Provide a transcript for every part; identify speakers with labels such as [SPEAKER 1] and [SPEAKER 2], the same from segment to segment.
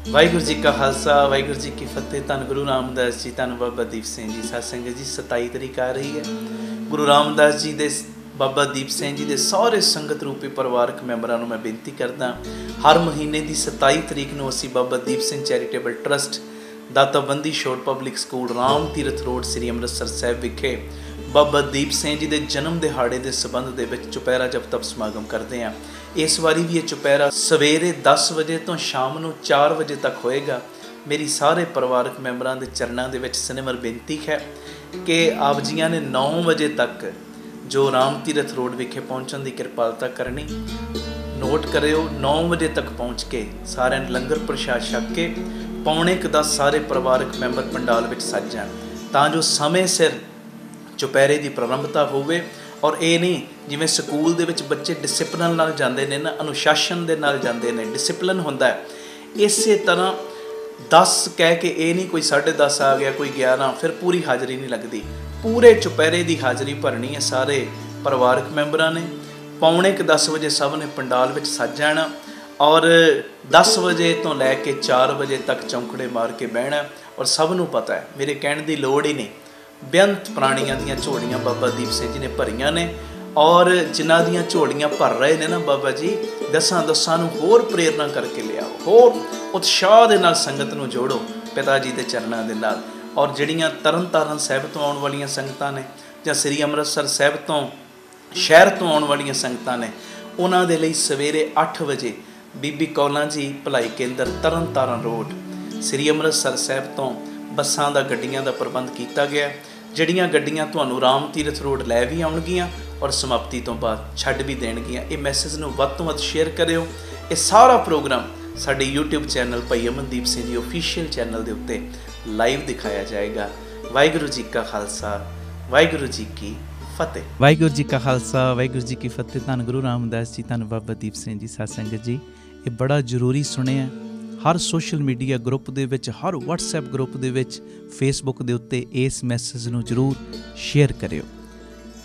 [SPEAKER 1] वाहिगुरू जी का खालसा वाहिगुरू जी की फतेह। धन गुरु रामदास जी, धन बाबा दीप सिंह जी। सत संगत जी 27 तरीक आ रही है। गुरु रामदास जी दे बाबा दीप सिंह जी दे सारे संगत रूपी परिवारक मैंबरां नूं मैं बेनती करदा, हर महीने की 27 तरीक नूं असीं Baba Deep Singh charitable trust Databandi Chhor public school Ram Tirath road Shri Amritsar Sahib विखे बाबा दीप सिंह जी के जन्म दिहाड़े के संबंध दे विच चुपहरा जप तप समागम करते हैं। इस बारी भी ये चुपहरा सवेरे 10 बजे तो शाम को 4 बजे तक होएगा। मेरी सारे परिवारक मैंबरां दे चरणों दे विच सिनेमर बेनती है कि आप जियां ने 9 बजे तक जो राम तीरथ रोड विखे पहुँचने की कृपालता करनी। नोट करियो 9 बजे तक पहुँच के सारे लंगर प्रसाद छक के 9:45 सारे परिवारक मैंबर पंडाल विच सज जाण, तां जो समय सिर चुपहरे की प्रारंभता होवे। और ये नहीं जिवें स्कूल दे विच बच्चे डिसिपलिन नाल जांदे ने ना, अनुशासन दे नाल जांदे ने, डिसिपलिन हुंदा है। इस तरह 10 कह के ये नहीं कोई 10:30 आ गया कोई 11, फिर पूरी हाज़री नहीं लगती। पूरे चुपहरे की हाज़री भरनी है सारे परिवारक मैंबरां ने। 9:45 बजे सब ने पंडाल विच सज जाना और 10 बजे तो लैके 4 बजे तक चौंकड़े मार के बहना। और सब नूं पता है, मेरे कहण की लोड़ ही नहीं, बेअंत प्राणियां दियां झोलियां बाबा दीप सिंह जी ने भरियां ने। और जिन्हां दियां झोलियां भर रहे ने ना बाबा जी, दसां नूं होर प्रेरणा करके लियाओ, होर उत्साह दे नाल संगत नूं जोड़ो पिता जी दे चरणां दे नाल। और जिहड़ियां तरन तारण साहिब तो आउण वालियां संगतां ने जां श्री अमृतसर साहिब तो शहर तो आउण वालियां संगतां ने, उन्हां दे लई सवेरे 8 बजे बीबी कौलां जी भलाई केंद्र तरन तारण रोड श्री अमृतसर साहिब तो बसां दा गड्डियां दा प्रबंध किया गया। जिहड़ियां गड्डियां तुहानूं राम तीरथ रोड लै भी आउणगियां और समाप्ति तो बाद छड्ड भी देणगियां। ये मैसेज नूं वध तों वध शेयर करियो। ये सारा प्रोग्राम साडे यूट्यूब चैनल भाई अमनदीप सिंह जी ऑफिशियल चैनल के उत्ते लाइव दिखाया जाएगा। वाहिगुरू जी का खालसा वाहिगुरू जी की फतेह।
[SPEAKER 2] वाहिगुरू जी का खालसा वाहिगुरू जी की फतेह। धन गुरु रामदास जी, धन बाबा दीप सिंह जी। सत संगत जी, ये बड़ा जरूरी सुनिया। हर सोशल मीडिया ग्रुप दे विच, हर WhatsApp ग्रुप दे विच, फेसबुक दे उत्ते इस मैसेज नूं जरूर शेयर करियो।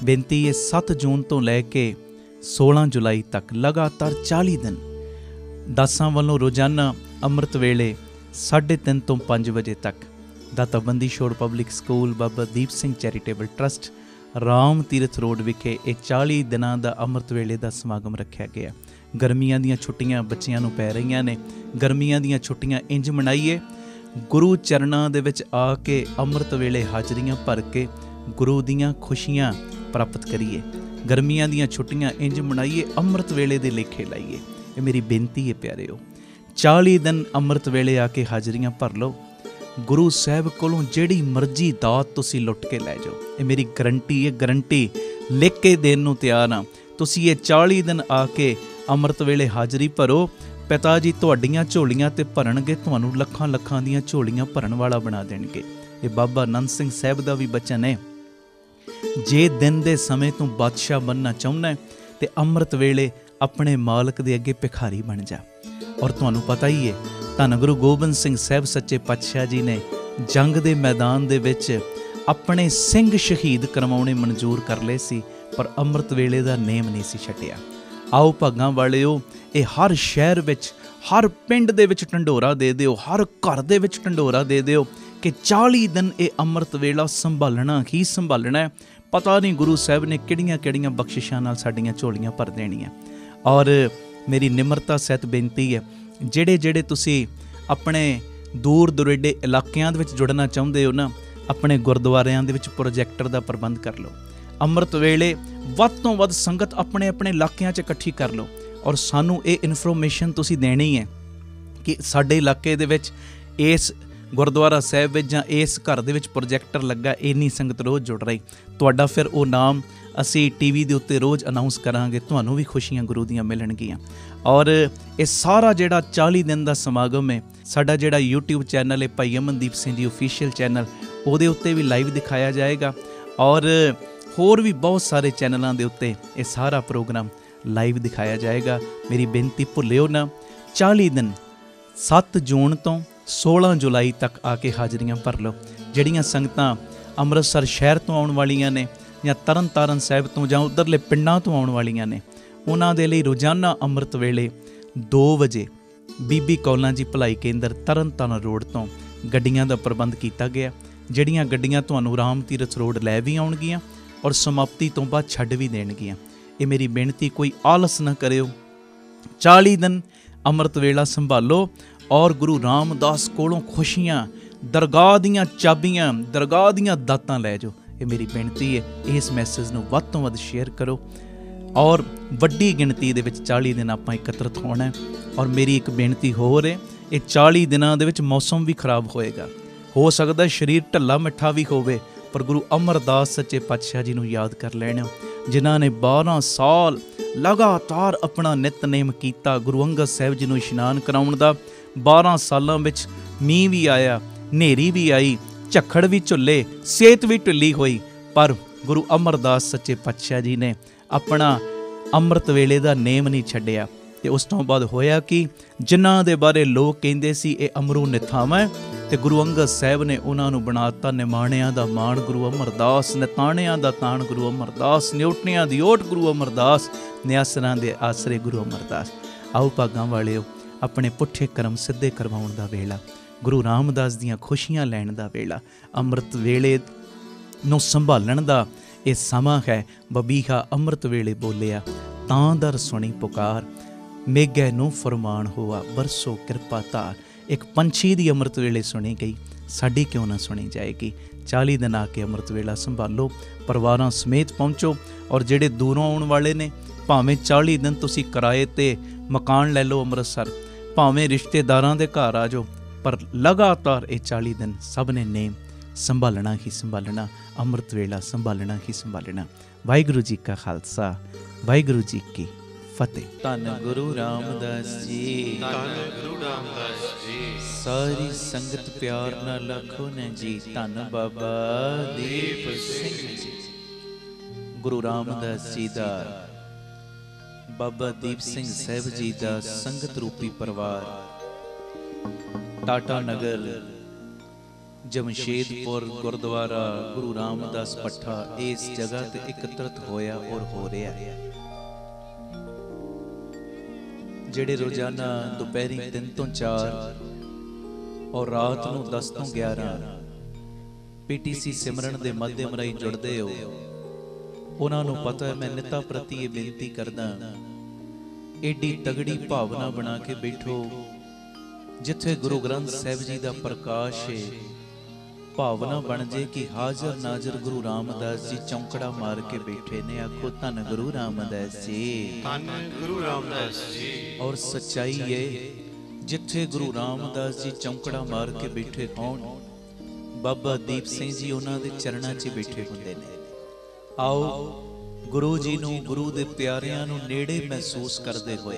[SPEAKER 2] बेनती है 7 जून तो लैके 16 जुलाई तक लगातार 40 दिन दासां वालों रोजाना अमृत वेले 3:30 तो 5 बजे तक Databandi Chhor public school Baba Deep Singh charitable trust Ram Tirath road विखे 40 दिनां दा अमृत वेले दा समागम रखा गया। गर्मियां दियां छुट्टियां बच्चियां नूं पै रहीआं ने, गर्मियां दियां छुट्टियां इंज मनाइए, गुरु चरणां दे विच आके अमृत वेले हाजरियां भर के गुरु दियां खुशियां प्राप्त करिए। गर्मियां दियां छुट्टियां इंज मनाइए, अमृत वेले दे लेखे लाइए। ये मेरी बेनती है प्यारेओ, 40 दिन अमृत वेले आके हाजरियां भर लो। गुरु साहब कोलों जिहड़ी मर्जी दात तुसीं लुट के लै जाओ। ये मेरी गारंटी है, गारंटी लिख के देण नूं तैयार हाँ। तुसीं ये 40 दिन आके अमृत वेले हाजरी भरो, पिता जी तुहाड़ियां झोलियां ते भरनगे, तुहानूं लखां लखां दियां झोलियां भरन वाला बना देणगे। ये बाबा नंद सिंह साहिब दा भी बचन है, जे दिन दे समय तूं बादशाह बनना चाहुंदा है ते अमृत वेले अपने मालक दे अगे भिखारी बन जा। और तुहानूं पता ही है, धन गुरु गोबिंद सिंह साहिब सच्चे पातशाह जी ने जंग दे मैदान दे विच अपने सिंह शहीद करवाउणे मंजूर कर लए सी, पर अमृत वेले दा नेम नहीं सी छड्डिया। आओ भागां वालिओ, ये हर शहर विच, हर पिंड दे विच ढंडोरा दे दिओ, हर घर दे विच ढंडोरा दे दिओ कि 40 दिन ये अमृत वेला संभालना ही संभालना है। पता नहीं गुरु साहब ने किहड़ियां किहड़ियां बख्शिशां नाल साडीआं झोलियां भर देणीआं। और मेरी निमरता सहित बेनती है, ਜਿਹੜੇ ਜਿਹੜੇ ਤੁਸੀਂ ਆਪਣੇ ਦੂਰ ਦੁਰੇਡੇ ਇਲਾਕਿਆਂ ਦੇ ਵਿੱਚ ਜੁੜਨਾ ਚਾਹੁੰਦੇ ਹੋ ਨਾ, ਆਪਣੇ ਗੁਰਦੁਆਰਿਆਂ ਦੇ ਵਿੱਚ ਪ੍ਰੋਜੈਕਟਰ ਦਾ ਪ੍ਰਬੰਧ ਕਰ ਲਓ। ਅੰਮ੍ਰਿਤ ਵੇਲੇ ਵੱਧ ਤੋਂ ਵੱਧ ਸੰਗਤ ਆਪਣੇ ਆਪਣੇ ਇਲਾਕਿਆਂ 'ਚ ਇਕੱਠੀ ਕਰ ਲਓ। ਔਰ ਸਾਨੂੰ ਇਹ ਇਨਫੋਰਮੇਸ਼ਨ ਤੁਸੀਂ ਦੇਣੀ ਹੈ ਕਿ ਸਾਡੇ ਇਲਾਕੇ ਦੇ ਵਿੱਚ ਇਸ ਗੁਰਦੁਆਰਾ ਸਾਹਿਬ ਵਿੱਚ ਜਾਂ ਇਸ ਘਰ ਦੇ ਵਿੱਚ ਪ੍ਰੋਜੈਕਟਰ ਲੱਗਾ, ਇੰਨੀ ਸੰਗਤ ਰੋਜ਼ ਜੁੜ ਰਹੀ। ਤੁਹਾਡਾ ਫਿਰ ਉਹ ਨਾਮ ਅਸੀਂ TV ਦੇ ਉੱਤੇ ਰੋਜ਼ ਅਨਾਊਂਸ ਕਰਾਂਗੇ, ਤੁਹਾਨੂੰ ਵੀ ਖੁਸ਼ੀਆਂ ਗੁਰੂ ਦੀਆਂ ਮਿਲਣਗੀਆਂ। और ये सारा जिहड़ा 40 दिन का समागम है, साडा जिहड़ा YouTube चैनल है भाई अमनदीप सिंह जी ऑफिशियल चैनल, उहदे उत्ते भी लाइव दिखाया जाएगा। और होर भी बहुत सारे चैनलों के उत्ते ये सारा प्रोग्राम लाइव दिखाया जाएगा। मेरी बेनती भुल्लिओ ना, 40 दिन 7 जून तो 16 जुलाई तक आके हाजरियां भर लो। जिहड़ियां संगतां अमृतसर शहर तो आउण वालियां ने जां तरन तारण साहिब तो जां उधरले पिंडां तो आउण वालियां ने, उन्हां दे लई रोजाना अमृत वेले 2 वजे ਬੀਬੀ ਕੌਲਾਂ ਜੀ ਭਲਾਈ ਕੇਂਦਰ ਤਰਨਤਾਰਨ ਰੋਡ ਤੋਂ ਗੱਡੀਆਂ ਦਾ ਪ੍ਰਬੰਧ ਕੀਤਾ ਗਿਆ, ਜਿਹੜੀਆਂ ਗੱਡੀਆਂ ਤੁਹਾਨੂੰ ਰਾਮ ਤੀਰਥ ਰੋਡ ਲੈ ਵੀ ਆਉਣਗੀਆਂ ਔਰ ਸਮਾਪਤੀ ਤੋਂ ਬਾਅਦ ਛੱਡ ਵੀ ਦੇਣਗੀਆਂ। ਇਹ ਮੇਰੀ ਬੇਨਤੀ, ਕੋਈ ਆਲਸ ਨਾ ਕਰਿਓ। 40 ਦਿਨ ਅੰਮ੍ਰਿਤ ਵੇਲਾ ਸੰਭਾਲੋ ਔਰ ਗੁਰੂ ਰਾਮਦਾਸ ਕੋਲੋਂ ਖੁਸ਼ੀਆਂ, ਦਰਗਾਹ ਦੀਆਂ ਚਾਬੀਆਂ, ਦਰਗਾਹ ਦੀਆਂ ਦਾਤਾਂ ਲੈ ਜਾਓ। ਇਹ ਮੇਰੀ ਬੇਨਤੀ ਹੈ। ਇਸ ਮੈਸੇਜ ਨੂੰ ਵੱਧ ਤੋਂ ਵੱਧ ਸ਼ੇਅਰ ਕਰੋ ਔਰ ਵੱਡੀ ਗਿਣਤੀ ਦੇ ਵਿੱਚ 40 ਦਿਨ ਆਪਾਂ ਇਕੱਤਰਤ ਹੋਣਾ। ਔਰ ਮੇਰੀ ਇੱਕ ਬੇਨਤੀ ਹੋਰ ਹੈ, ਇਹ 40 ਦਿਨਾਂ ਦੇ ਵਿੱਚ ਮੌਸਮ ਵੀ ਖਰਾਬ ਹੋਏਗਾ, ਹੋ ਸਕਦਾ ਸਰੀਰ ਢੱਲਾ ਮਿੱਠਾ ਵੀ ਹੋਵੇ, ਪਰ ਗੁਰੂ ਅਮਰਦਾਸ ਸੱਚੇ ਪਾਤਸ਼ਾਹ ਜੀ ਨੂੰ ਯਾਦ ਕਰ ਲੈਣਾ, ਜਿਨ੍ਹਾਂ ਨੇ 12 ਸਾਲ ਲਗਾਤਾਰ ਆਪਣਾ ਨਿਤਨੇਮ ਕੀਤਾ। ਗੁਰੂ ਅੰਗਦ ਸਾਹਿਬ ਜੀ ਨੂੰ ਇਸ਼ਨਾਨ ਕਰਾਉਣ ਦਾ 12 ਸਾਲਾਂ ਵਿੱਚ ਮੀਂਹ ਵੀ ਆਇਆ, ਹਨੇਰੀ ਵੀ ਆਈ, ਝੱਖੜ ਵੀ ਝੁੱਲੇ, ਸਿਹਤ ਵੀ ਢਿੱਲੀ ਹੋਈ, ਪਰ ਗੁਰੂ ਅਮਰਦਾਸ ਸੱਚੇ ਪਾਤਸ਼ਾਹ ਜੀ ਨੇ ਆਪਣਾ ਅੰਮ੍ਰਿਤ ਵੇਲੇ ਦਾ ਨੇਮ ਨਹੀਂ ਛੱਡਿਆ। ਤੇ ਉਸ ਤੋਂ ਬਾਅਦ ਹੋਇਆ ਕਿ ਜਿਨ੍ਹਾਂ ਦੇ ਬਾਰੇ ਲੋਕ ਕਹਿੰਦੇ ਸੀ ਇਹ ਅਮਰੂ ਨਿਥਾਵਾਂ, ਤੇ ਗੁਰੂ ਅੰਗਦ ਸਾਹਿਬ ਨੇ ਉਹਨਾਂ ਨੂੰ ਬਣਾਤਾ ਨਿਮਾਣਿਆਂ ਦਾ ਮਾਣ ਗੁਰੂ ਅਮਰਦਾਸ, ਨਿਤਾਣਿਆਂ ਦਾ ਤਾਣ ਗੁਰੂ ਅਮਰਦਾਸ, ਨਿਉਟਣਿਆਂ ਦੀ ਓਟ ਗੁਰੂ ਅਮਰਦਾਸ, ਨਿਆਸਰਾਂ ਦੇ ਆਸਰੇ ਗੁਰੂ ਅਮਰਦਾਸ। ਆਓ ਭਾਗਾਂ ਵਾਲਿਓ, ਆਪਣੇ ਪੁੱਠੇ ਕਰਮ ਸਿੱਧੇ ਕਰਵਾਉਣ ਦਾ ਵੇਲਾ, ਗੁਰੂ ਰਾਮਦਾਸ ਦੀਆਂ ਖੁਸ਼ੀਆਂ ਲੈਣ ਦਾ ਵੇਲਾ, ਅੰਮ੍ਰਿਤ ਵੇਲੇ ਨੂੰ ਸੰਭਾਲਣ ਦਾ ਇਹ ਸਮਾਂ ਹੈ। ਬਬੀਹਾ ਅੰਮ੍ਰਿਤ ਵੇਲੇ ਬੋਲਿਆ, ਤਾਂ ਦਰ ਸੁਣੀ ਪੁਕਾਰ, ਮੇਘੈ ਨੂੰ ਫਰਮਾਨ ਹੋਆ, ਬਰਸੋ ਕਿਰਪਾ ਧਾਰ। ਇੱਕ ਪੰਛੀ ਦੀ ਅੰਮ੍ਰਿਤ ਵੇਲੇ ਸੁਣੀ ਗਈ, ਸਾਡੀ ਕਿਉਂ ਨਾ ਸੁਣੀ ਜਾਏਗੀ। 40 ਦਿਨ ਆ ਕੇ ਅੰਮ੍ਰਿਤ ਵੇਲਾ ਸੰਭਾਲੋ, ਪਰਿਵਾਰਾਂ ਸਮੇਤ ਪਹੁੰਚੋ। ਔਰ ਜਿਹੜੇ ਦੂਰੋਂ ਆਉਣ ਵਾਲੇ ਨੇ, ਭਾਵੇਂ 40 ਦਿਨ ਤੁਸੀਂ ਕਿਰਾਏ 'ਤੇ ਮਕਾਨ ਲੈ ਲਓ ਅੰਮ੍ਰਿਤਸਰ, ਭਾਵੇਂ ਰਿਸ਼ਤੇਦਾਰਾਂ ਦੇ ਘਰ ਆ ਜਾਓ, ਪਰ ਲਗਾਤਾਰ ਇਹ 40 ਦਿਨ ਸਭ ਨੇ ਨੇਮ ਸੰਭਾਲਣਾ ਹੀ ਸੰਭਾਲਣਾ, ਅੰਮ੍ਰਿਤ ਵੇਲਾ ਸੰਭਾਲਣਾ ਹੀ ਸੰਭਾਲਣਾ। ਵਾਹਿਗੁਰੂ ਜੀ ਕਾ ਖਾਲਸਾ, ਵਾਹਿਗੁਰੂ ਜੀ ਕੀ ਫਤਿਹ। ਧੰਨ ਗੁਰੂ ਰਾਮਦਾਸ ਜੀ, ਧੰਨ ਗੁਰੂ ਰਾਮਦਾਸ ਜੀ। ਸਾਰੀ ਸੰਗਤ ਪਿਆਰ ਨਾਲ ਆਖੋ ਨਾ ਜੀ, ਧੰਨ ਬਾਬਾ ਦੀਪ ਸਿੰਘ ਜੀ। ਗੁਰੂ ਰਾਮਦਾਸ ਜੀ ਦਾ, ਬਾਬਾ ਦੀਪ ਸਿੰਘ ਸਾਹਿਬ ਜੀ ਦਾ ਸੰਗਤ ਰੂਪੀ ਪਰਿਵਾਰ ਟਾਟਾ ਨਗਰ ਜਮਸ਼ੇਦਪੁਰ ਗੁਰਦੁਆਰਾ ਗੁਰੂ ਰਾਮਦਾਸ ਪੱਠਾ ਇਸ ਜਗ੍ਹਾ ਤੇ ਇਕੱਤਰਤ ਹੋਇਆ ਔਰ ਹੋ ਰਿਹਾ ਹੈ। ਜਿਹੜੇ ਰੋਜ਼ਾਨਾ ਦੁਪਹਿਰੀ 3 ਤੋਂ 4 ਔਰ ਰਾਤ ਨੂੰ 10 ਤੋਂ 11 PTC ਸਿਮਰਨ ਦੇ ਮਾਧਿਅਮ ਰਾਹੀਂ ਜੁੜਦੇ ਹੋ, ਉਹਨਾਂ ਨੂੰ ਪਤਾ ਹੈ ਮੈਂ ਨਿਤਾ ਪ੍ਰਤੀ ਇਹ ਬੇਨਤੀ ਕਰਦਾ, ਏਡੀ ਤਗੜੀ ਭਾਵਨਾ ਬਣਾ ਕੇ ਬੈਠੋ ਜਿੱਥੇ ਗੁਰੂ ਗ੍ਰੰਥ ਸਾਹਿਬ ਜੀ ਦਾ ਪ੍ਰਕਾਸ਼ ਹੈ। ਭਾਵਨਾ ਬਣ ਜੇ ਕਿ ਹਾਜ਼ਰ ਨਾਜ਼ਰ ਗੁਰੂ ਰਾਮਦਾਸ ਜੀ ਚੌਂਕੜਾ ਮਾਰ ਕੇ ਬੈਠੇ ਨੇ। ਆਖੋ ਧੰਨ ਗੁਰੂ ਰਾਮਦਾਸ ਜੀ, ਧੰਨ ਗੁਰੂ ਰਾਮਦਾਸ ਜੀ। ਔਰ ਸੱਚਾਈ ਹੈ, ਜਿੱਥੇ ਗੁਰੂ ਰਾਮਦਾਸ ਜੀ ਚੌਂਕੜਾ ਮਾਰ ਕੇ ਬੈਠੇ ਹੋਣ, ਬਾਬਾ ਦੀਪ ਸਿੰਘ ਜੀ ਉਹਨਾਂ ਦੇ ਚਰਨਾਂ 'ਚ ਬੈਠੇ ਹੁੰਦੇ ਨੇ। ਆਓ ਗੁਰੂ ਜੀ ਨੂੰ, ਗੁਰੂ ਦੇ ਪਿਆਰਿਆਂ ਨੂੰ ਨੇੜੇ ਮਹਿਸੂਸ ਕਰਦੇ ਹੋਏ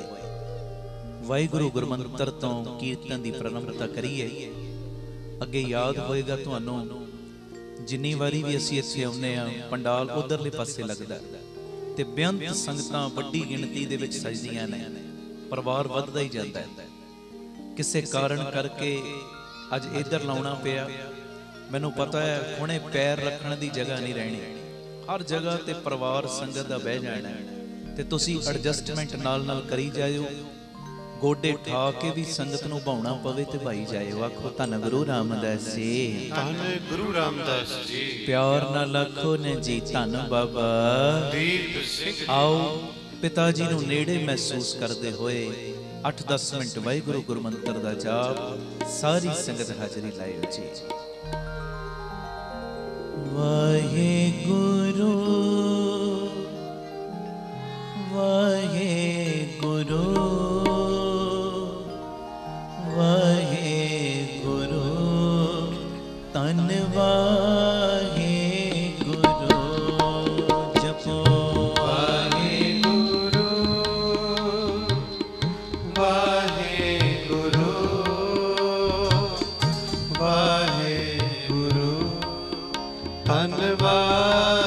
[SPEAKER 2] ਵਾਹਿਗੁਰੂ ਗੁਰਮੰਤਰ ਤੋਂ ਕੀਰਤਨ ਦੀ ਪ੍ਰਾਰੰਭਤਾ ਕਰੀਏ। ਅੱਗੇ ਯਾਦ ਹੋਏਗਾ ਤੁਹਾਨੂੰ, ਜਿੰਨੀ ਵਾਰੀ ਵੀ ਅਸੀਂ ਇੱਥੇ ਆਉਂਦੇ ਹਾਂ, ਪੰਡਾਲ ਉਧਰਲੇ ਪਾਸੇ ਲੱਗਦਾ ਤੇ ਬੇਅੰਤ ਸੰਗਤਾਂ ਵੱਡੀ ਗਿਣਤੀ ਦੇ ਵਿੱਚ ਸਜਦੀਆਂ ਨੇ, ਪਰਿਵਾਰ ਵੱਧਦਾ ਹੀ ਜਾਂਦਾ ਹੈ। ਕਿਸੇ ਕਾਰਨ ਕਰਕੇ ਅੱਜ ਇੱਧਰ ਲਾਉਣਾ ਪਿਆ। ਮੈਨੂੰ ਪਤਾ ਹੈ ਹੁਣੇ ਪੈਰ ਰੱਖਣ ਦੀ ਜਗ੍ਹਾ ਨਹੀਂ ਰਹਿਣੀ, ਹਰ ਜਗ੍ਹਾ ਤੇ ਪਰਿਵਾਰ ਸੰਗਤ ਦਾ ਬਹਿ ਜਾਣਾ, ਤੇ ਤੁਸੀਂ ਐਡਜਸਟਮੈਂਟ ਨਾਲ ਕਰੀ ਜਾਇਓ। ਗੋਡੇ ਠਾ ਕੇ ਵੀ ਸੰਗਤ ਨੂੰ ਭਾਉਣਾ ਪਵੇ ਤੇ ਭਾਈ ਜਾਇਓ। ਆਖੋ ਧੰਨ ਗੁਰੂ ਰਾਮਦਾਸ ਜੀ, ਧੰਨ ਗੁਰੂ ਰਾਮਦਾਸ ਜੀ। ਪਿਆਰ ਨਾਲ ਆਖੋ ਨੇ ਜੀ, ਧੰਨ ਬਾਬਾ ਦੀਪ ਸਿੰਘ। ਆਓ ਪਿਤਾ ਜੀ ਨੂੰ ਨੇੜੇ ਮਹਿਸੂਸ ਕਰਦੇ ਹੋਏ 8-10 ਮਿੰਟ ਵਾਹਿਗੁਰੂ ਗੁਰਮੰਤਰ ਦਾ ਜਾਪ ਸਾਰੀ ਸੰਗਤ ਹਾਜ਼ਰੀ ਲਾਇਓ ਜੀ। ਵਾਹਿਗੁਰੂ ਵਾਹਿਗੁਰੂ ਵਾਹਿਗੁਰੂ, ਧੰਨ ਵਾਹਿਗੁਰੂ। ਜਪੋ ਵਾਹਿਗੁਰੂ ਵਾਹਿਗੁਰੂ ਵਾਹਿਗੁਰੂ, ਧੰਨ ਵਾਹਿਗੁਰੂ।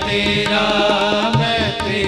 [SPEAKER 3] तेरा मैं तेरा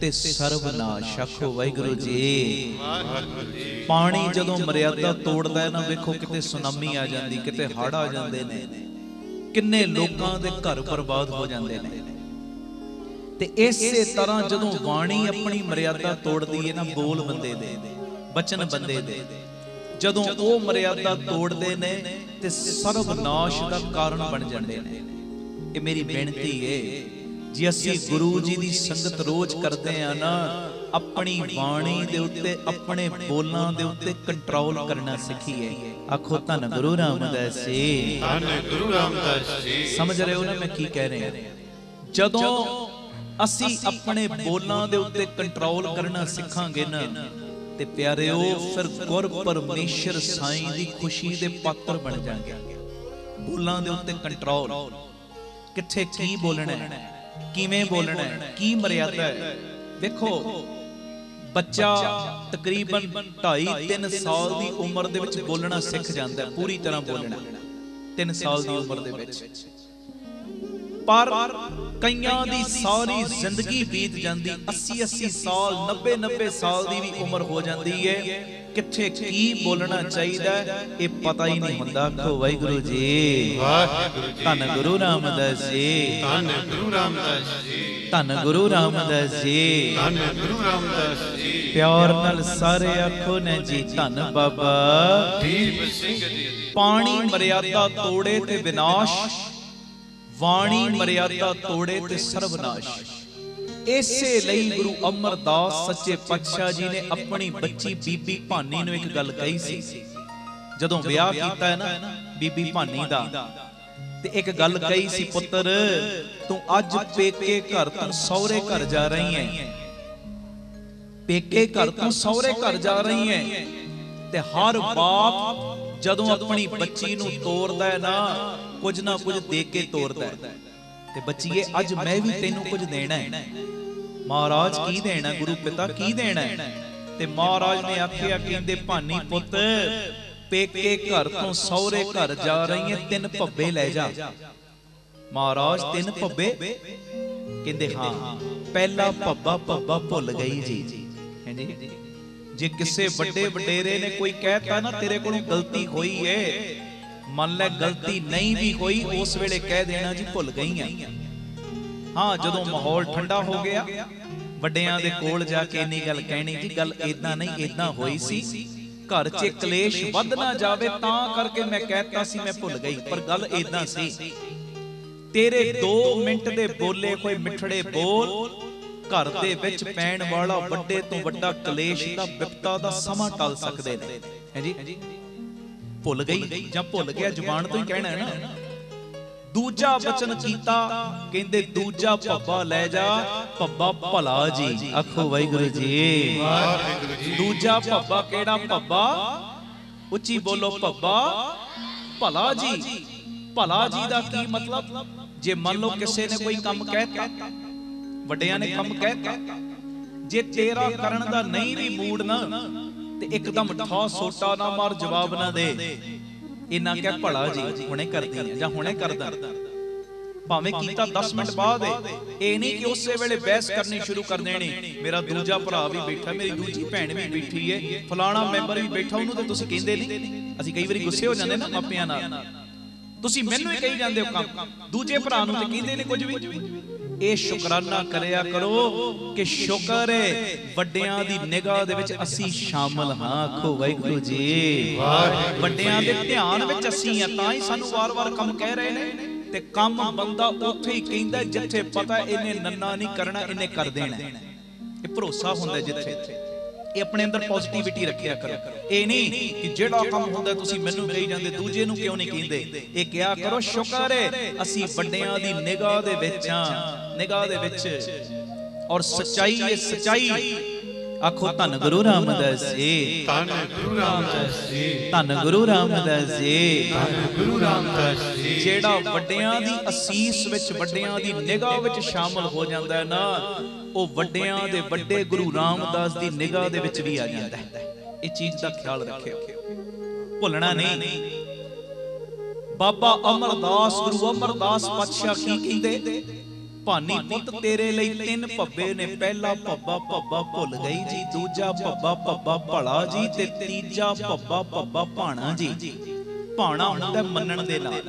[SPEAKER 2] ते सर्वनाश। आखो वाहिगुरु जी। पानी जदों मर्यादा तोड़दा है ना, वेखो किते सुनामी आ जांदी, किते हड़ आ जांदे ने, किन्ने लोकां दे घर बर्बाद हो जांदे ने। ते इसे तरह जदों वाणी अपनी मर्यादा तोड़दी है ना, बोल बंदे दे, बचन बंदे दे, जदों वो मर्यादा तोड़दे ने ते सर्वनाश दा कारण बन जांदे ने। ये मेरी बेनती है, जे असीं गुरु जी दी संगत रोज करते हैं ना, अपनी बाणी दे उत्ते, अपने बोलां दे उत्ते कंट्रोल करना सीखिए। आखो धन गुरु रामदास जी।
[SPEAKER 3] धन गुरु रामदास जी।
[SPEAKER 2] समझ रहे हो ना मैं की कह रहा? जदों असीं अपने बोलां दे उत्ते कंट्रोल करना सीखांगे ना, ते प्यारेओ फिर गुर परमेश्वर साईं दी खुशी दे पात्र बन जाएंगे। बोलां दे उत्ते कंट्रोल, किथे की बोलना है, किवें बोलना है, की मर्यादा है। देखो बच्चा तकरीबन 2.5-3 साल की उम्र दे विच बोलना सीख जाता है, पूरी तरह बोलना 3 साल की उम्र दे विच। पर कईयां दी सारी जिंदगी बीत जाती, 80-80 साल 90-90 साल की भी उम्र हो जाती है, किथे की बोलना चाहिए ये पता ही नहीं हुंदा। आखो वाहिगुरु जी। धन गुरु रामदास जी।
[SPEAKER 3] धन गुरु रामदास जी।
[SPEAKER 2] धन गुरु रामदास जी।
[SPEAKER 3] धन गुरु रामदास जी।
[SPEAKER 2] प्यार नाल सारे आखो ने जी धन बाबा
[SPEAKER 3] दीप सिंह जी।
[SPEAKER 2] पानी मर्यादा तोड़े ते विनाश, वाणी मर्यादा तोड़े ते सर्वनाश। इसे लई गुरु अमरदास सच्चे पातशाह जी ने अपनी बच्ची बीबी भानी नूं एक गल कही सी। जदों विआह कीता है ना बीबी भानी दा, ते एक गल कही सी, पुत्र तू अज पेके घर तू सौरे घर जा रही है, पेके घर तू सौरे घर जा रही है। ते हर बाप जदों अपनी बच्ची नूं तोरदा है ना, कुछ ना कुछ दे के तोरदा है। ते बच्चीए अज मैं भी तेनू कुछ देना है। महाराज की देना? गुरु पिता की देना है? ते महाराज ने आखिया, कहंदे भानी पुत पेके घर तो सौरे घर जा रही है, 3 भब्बे ले जा। महाराज 3 भब्बे? कहंदे हाँ। पहला भब्बा भुल गई जी। हैं जी, जे किसे बड़े वडेरे ने कोई कहता ना तेरे कोलों गलती होई है, मान ले गलती नहीं भी होई, उस वेले कह देना जी भुल गई है। हाँ जदों माहौल ठंडा हो गया, वड्डियां दे कोल जाके इन्नी गल कहनी जी गल इदां नहीं इदां होई सी, घर च कलेश वध ना जावे तां करके मैं कहता सी मैं भुल गई, पर गल इदां सी। तेरे 2 मिनट दे बोले कोई मिठड़े बोल घर दे विच पैण वाला वड्डे तो वड्डा कलेश दा विपता दा समा टल सकदे ने। है जी, भुल गई जां भुल गया जुबान तो ही कहना है ना। दूजा वचन कीता, कहंदे दूजा भब्बा ले जा, भब्बा भला जी। आखो वाहिगुरु जी। दूजा भब्बा केड़ा भब्बा? उच्ची बोलो, भब्बा भला जी। भला जी दा की मतलब? जे मान लो किसी ने कोई काम कहता, वड्डियां ने काम कहता, जे तेरा करन दा नहीं भी मूड ना, ते एकदम ठा सोटा ना मार, जवाब ना दे, इन्ना क्या भला जी हुणे करदी है जां हुणे करदा, भावें कीता 10 मिनट बाद ये नहीं कि उस वेले बहस करनी शुरू कर देनी। मेरा दूजा भरा भी बैठा, मेरी दूजी भैन भी बैठी है, फलाना मैंबर भी बैठा, उन्होंने तो तुसीं कहंदे नहीं। असीं कई वारी गुस्से हो जांदे ना मापियां नाल, तुसीं मैनूं ही कही जांदे हो काम, दूजे भरा नूं ते कहंदे नहीं कुछ भी। ये शुकराना करिया करो कि शुक्र है वड्डियां दी निगाह दे विच असीं शामिल हां। आखो वाहिगुरू जी। वड्डियां दे ध्यान विच असीं हां, तां ही सानूं वार-वार काम कह रहे ने। ते काम बंदा उत्थे ही कहंदा जिथे पता इन्हें नन्ना नहीं करना, इन्हें कर देना। ये भरोसा हुंदा जिथे, ये अपने अंदर पॉजिटिविटी रखिया करो। ये नहीं कि जेड़ा काम हुंदा तुसीं मैनूं कही जांदे, दूजे नूं क्यों नहीं कहंदे। ये क्या करो, शुक्र है असीं वड्डियां दी निगाह दे विच हां, निगाह दे विच। और सच्चाई है सच्चाई। आखो धन गुरु रामदास जी।
[SPEAKER 3] धन गुरु रामदास जी।
[SPEAKER 2] धन गुरु रामदास जी।
[SPEAKER 3] धन गुरु रामदास जी।
[SPEAKER 2] जेड़ा वड्डियां दी असीस विच, वड्डियां दी निगाह विच शामिल हो जांदा है ना, वो वड्डियां दे वड्डे गुरु रामदास दी निगाह दे विच भी आ जांदा है। इस चीज दा ख्याल रखियो, भुलना नहीं। बाबा अमरदास, गुरु अमरदास पातशाह की कहंदे, ਭਾਨੀ ਪੁੱਤ ਤੇਰੇ ਲਈ ਤਿੰਨ ਭੱਬੇ ਨੇ, ਪਹਿਲਾ ਭੱਬਾ ਭੱਬਾ ਭੁੱਲ ਗਈ ਜੀ, ਦੂਜਾ ਭੱਬਾ ਭੱਬਾ ਭਲਾ ਜੀ, ਤੇ ਤੀਜਾ ਭੱਬਾ ਭੱਬਾ ਭਾਣਾ ਜੀ। ਭਾਣਾ ਹੁੰਦਾ ਮੰਨਣ ਦੇ ਨਾਲ।